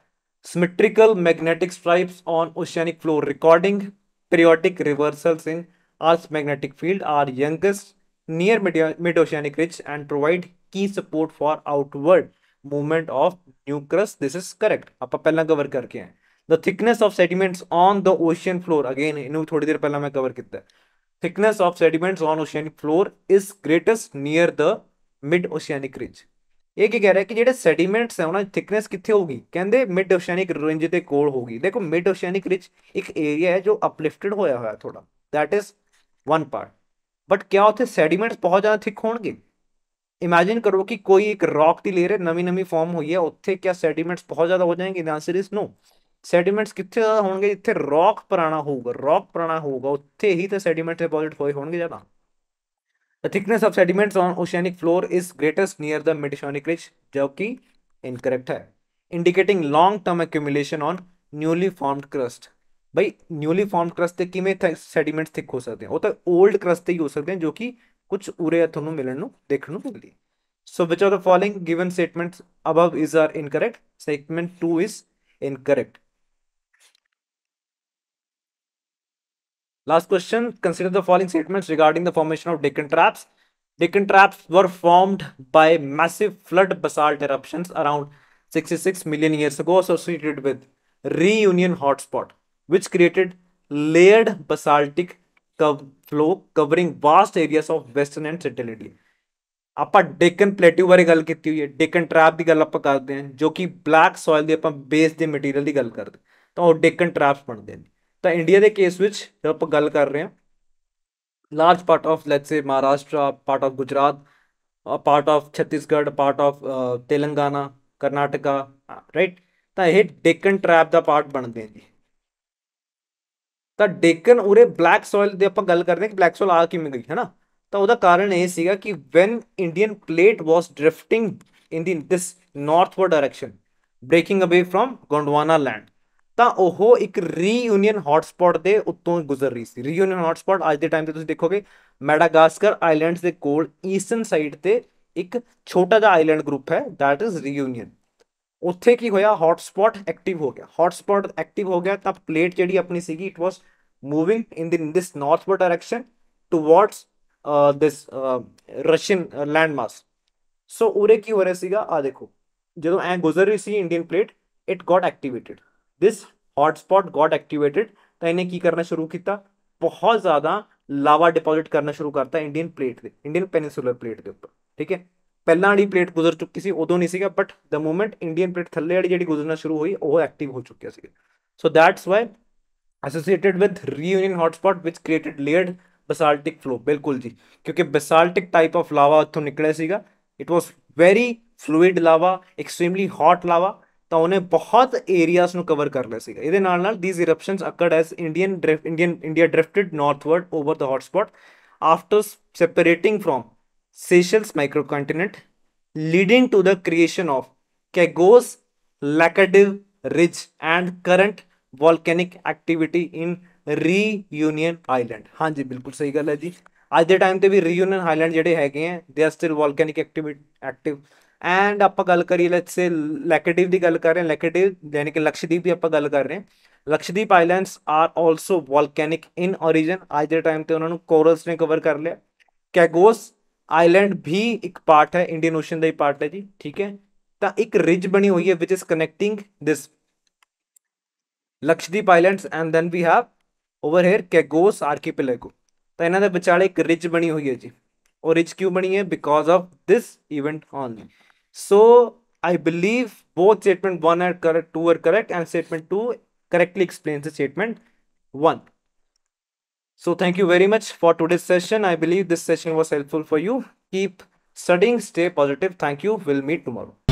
Symmetrical magnetic stripes on oceanic floor recording periodic reversals in Earth's magnetic field are youngest near mid-oceanic ridge and provide key support for outward movement of new crust. This is correct. आप पहला cover करके हैं. The thickness of sediments on the ocean floor, again इन्हों थोड़ी देर पहला मैं cover किया. Thickness of sediments on oceanic floor is greatest near the mid oceanic ridge. ਇਹ ਕੀ ਕਹਿ ਰਿਹਾ ਕਿ ਜਿਹੜੇ ਸੈਡੀਮੈਂਟਸ ਹੈ ਉਹਨਾਂ ਦੀ ਥਿਕਨੈਸ ਕਿੱਥੇ ਹੋਊਗੀ, ਕਹਿੰਦੇ ਮਿਡ ਓਸ਼ੈਨਿਕ ਰਿੰਜ ਦੇ ਕੋਲ ਹੋਊਗੀ. ਦੇਖੋ ਮਿਡ ਓਸ਼ੈਨਿਕ ਰਿੰਜ ਇੱਕ ਏਰੀਆ ਹੈ ਜੋ ਅਪਲਿਫਟਡ ਹੋਇਆ ਹੋਇਆ ਥੋੜਾ, that is one part. But ਕਿਆ ਉੱਥੇ ਸੈਡੀਮੈਂਟਸ ਬਹੁਤ ਜ਼ਿਆਦਾ ਥਿਕ ਹੋਣਗੇ? ਇਮੇजिन ਕਰੋ ਕਿ ਕੋਈ ਇੱਕ ਰੌਕ ਦੀ ਲੇਅਰ ਨਵੀਂ ਫਾਰਮ ਹੋਈ ਹੈ, ਉੱਥੇ ਕਿਆ ਸੈਡੀਮੈਂਟਸ ਬਹੁਤ ਜ਼ਿਆਦਾ ਹੋ ਜਾਣਗੇ? ਦ ਆਂਸਰ ਇਜ਼ नो. ਸੈਡੀਮੈਂਟਸ ਕਿੱਥੇ ਜ਼ਿਆਦਾ ਹੋਣਗੇ? ਜਿੱਥੇ ਰੌਕ ਪੁਰਾਣਾ ਹੋਊਗਾ ਉੱਥੇ ਹੀ ਤਾਂ ਸੈਡੀਮੈਂਟ ਡਿਪੋਜ਼ਿਟ ਹੋਏ ਹੋਣਗੇ ਜ਼ਿਆਦਾ. The thickness of sediments on oceanic floor is greatest near the mid-oceanic ridge, जो कि incorrect है, indicating long-term accumulation on newly formed crust. भाई newly formed crust ਤੇ ਕਿਵੇਂ sediments thick ਹੋ ਸਕਦੇ हैं? ਉਹ ਤਾਂ old crust ਤੇ ਹੀ ਹੋ ਸਕਦੇ हैं, जो कि कुछ उरे ਤੁਹਾਨੂੰ ਮਿਲਣ ਨੂੰ ਦੇਖਣ ਨੂੰ ਮਿਲਦੀ ਹੈ. So which of the following given statements above is are incorrect? Statement 2 is incorrect. Last question, consider the following statements regarding the formation of Deccan Traps. Deccan Traps were formed by massive flood basalt eruptions around 66 million years ago, associated with reunion hotspot, which created layered basaltic flow covering vast areas of western and central Italy. ਆਪਾਂ ਡੇਕਨ ਪਲੇਟਿਊ ਬਾਰੇ ਗੱਲ ਕੀਤੀ ਹੋਈ ਹੈ, Deccan trap ਦੀ ਗੱਲ ਆਪਾਂ ਕਰਦੇ ਹਾਂ, ਜੋ ਕਿ ਬਲੈਕ ਸੋਇਲ ਦੇ ਆਪਾਂ ਬੇਸ ਦੇ ਮਟੀਰੀਅਲ ਦੀ ਗੱਲ ਕਰਦੇ ਤਾਂ ਉਹ ਡੇਕਨ ਟਰੈਪਸ ਬਣਦੇ ਨੇ. ਤਾਂ ਇੰਡੀਆ ਦੇ ਕੇਸ ਵਿੱਚ ਜਦੋਂ ਆਪਾਂ ਗੱਲ ਕਰ ਰਹੇ ਹਾਂ, large part of let's say Maharashtra, part of Gujarat, part of Chhattisgarh, part of Telangana, Karnataka, right, ਤਾਂ ਇਹ ਡੇਕਨ ਟਰੈਪ ਦਾ ਪਾਰਟ ਬਣਦੇ ਆ ਜੀ. ਤਾਂ ਡੇਕਨ ਉਰੇ ਬਲੈਕ ਸੋਇਲ ਦੀ ਆਪਾਂ ਗੱਲ ਕਰਦੇ ਹਾਂ ਕਿ ਬਲੈਕ ਸੋਇਲ ਆ ਕਿਵੇਂ ਗਈ ਹੈ ਨਾ, ਤਾਂ ਉਹਦਾ ਕਾਰਨ ਇਹ ਸੀਗਾ ਕਿ van Indian plate was ਡ੍ਰਿਫਟਿੰਗ in this northward direction breaking ਅਵੇ ਫਰੋਮ ਗੋਂਡਵਾਨਾ ਲੈਂਡ, ਤਾਂ ਉਹ ਇੱਕ ਰੀਯੂਨੀਅਨ ਹੌਟਸਪੌਟ ਦੇ ਉੱਤੋਂ ਗੁਜ਼ਰ ਰਹੀ ਸੀ. ਰੀਯੂਨੀਅਨ ਹੌਟਸਪੌਟ ਅੱਜ ਦੇ ਟਾਈਮ ਤੇ ਤੁਸੀਂ ਦੇਖੋਗੇ ਮੈਡਾਗਾਸਕਰ ਆਈਲੈਂਡਸ ਦੇ ਕੋਲ ਈਸਟਰਨ ਸਾਈਡ ਤੇ ਇੱਕ ਛੋਟਾ ਜਿਹਾ ਆਈਲੈਂਡ ਗਰੁੱਪ ਹੈ, ਦੈਟ ਇਜ਼ ਰੀਯੂਨੀਅਨ. ਉੱਥੇ ਕੀ ਹੋਇਆ, ਹੌਟਸਪੌਟ ਐਕਟਿਵ ਹੋ ਗਿਆ. ਹੌਟਸਪੌਟ ਐਕਟਿਵ ਹੋ ਗਿਆ ਤਾਂ ਪਲੇਟ ਜਿਹੜੀ ਆਪਣੀ ਸੀਗੀ it was moving in this northward direction towards this Russian land mass. So ਉਰੇ ਕੀ ਹੋ ਰਿਹਾ ਸੀਗਾ, ਆ ਦੇਖੋ ਜਦੋਂ ਐ ਗੁਜ਼ਰ ਰਹੀ ਸੀ Indian plate, it got activated, this hotspot got activated, ਤਾਂ ਇਹਨੇ ਕੀ ਕਰਨਾ ਸ਼ੁਰੂ ਕੀਤਾ, ਬਹੁਤ ਜ਼ਿਆਦਾ ਲਾਵਾ ਡਿਪੋਜ਼ਿਟ ਕਰਨਾ ਸ਼ੁਰੂ ਕਰਤਾ ਇੰਡੀਅਨ ਪਲੇਟ ਦੇ, ਇੰਡੀਅਨ ਪੈਨਿਸੂਲਰ ਪਲੇਟ ਦੇ ਉੱਪਰ. ठीक है, ਪਹਿਲਾਂ ਵਾਲੀ ਪਲੇਟ ਗੁਜ਼ਰ ਚੁੱਕੀ ਸੀ, ਉਦੋਂ ਨਹੀਂ ਸੀਗਾ, but the moment Indian plate ਥੱਲੇ ਵਾਲੀ ਜਿਹੜੀ ਗੁਜ਼ਰਨਾ ਸ਼ੁਰੂ ਹੋਈ ਉਹ ਐਕਟਿਵ ਹੋ ਚੁੱਕਿਆ ਸੀ। So that's why associated with Reunion hotspot which created layered basaltic flow. ਬਿਲਕੁਲ ਜੀ, ਕਿਉਂਕਿ ਬਸਾਲਟਿਕ ਟਾਈਪ ਆਫ ਲਾਵਾ ਉੱਥੋਂ ਨਿਕਲਿਆ ਸੀਗਾ। It was very fluid lava, extremely hot lava, ਤਾਂ ਉਹਨੇ ਬਹੁਤ ਏਰੀਆਜ਼ ਨੂੰ ਕਵਰ ਕਰ ਲਿਆ ਸੀਗਾ। ਇਹਦੇ ਨਾਲ ਨਾਲ these eruptions occurred as India drifted northward over the hotspot after separating from Seychelles microcontinent, leading to the creation of Cago's Lacative Ridge and current volcanic activity in Reunion Island। हाँ जी, बिल्कुल सही गल है जी। ਅੱਜ ਦੇ ਟਾਈਮ ਤੇ ਵੀ reunion island ਜਿਹੜੇ ਹੈਗੇ ਆ they are still volcanic active. And ਆਪਾਂ ਗੱਲ ਕਰੀਏ ਲੈਟਸ ਸੇ ਲੈਕੇਟਿਵ ਦੀ ਗੱਲ ਕਰ ਰਹੇ ਹਾਂ, ਲੈਕੇਟਿਵ ਯਾਨੀ ਕਿ ਲਕਸ਼ਦੀਪ ਦੀ ਆਪਾਂ ਗੱਲ ਕਰ ਰਹੇ ਹਾਂ। Lakshadweep islands are also volcanic in origin। ਅੱਜ ਦੇ ਟਾਈਮ ਤੇ ਉਹਨਾਂ ਨੂੰ ਕੋਰਲਸ ਨੇ ਕਵਰ ਕਰ ਲਿਆ। ਕੈਗੋਸ ਆਈਲੈਂਡ ਵੀ ਇੱਕ ਪਾਰਟ ਹੈ, ਇੰਡੀਅਨ ਓਸ਼ਨ ਦਾ ਹੀ ਪਾਰਟ ਹੈ ਜੀ, ਠੀਕ ਹੈ। ਤਾਂ ਇੱਕ ਰਿਜ ਬਣੀ ਹੋਈ ਹੈ which is connecting this Lakshadweep islands and then we have over here Chagos archipelago. ਤਾਂ ਇਹਨਾਂ ਦੇ ਵਿਚਾਲੇ ਇੱਕ ਰਿਜ ਬਣੀ ਹੋਈ ਹੈ ਜੀ। ਉਹ ਰਿਜ ਕਿਉਂ ਬਣੀ ਹੈ? Because of this event only. So I believe both statement 1 and correct 2 are correct, and statement 2 correctly explains the statement 1. So thank you very much for today's session. I believe this session was helpful for you. Keep studying, stay positive. Thank you. We'll meet tomorrow.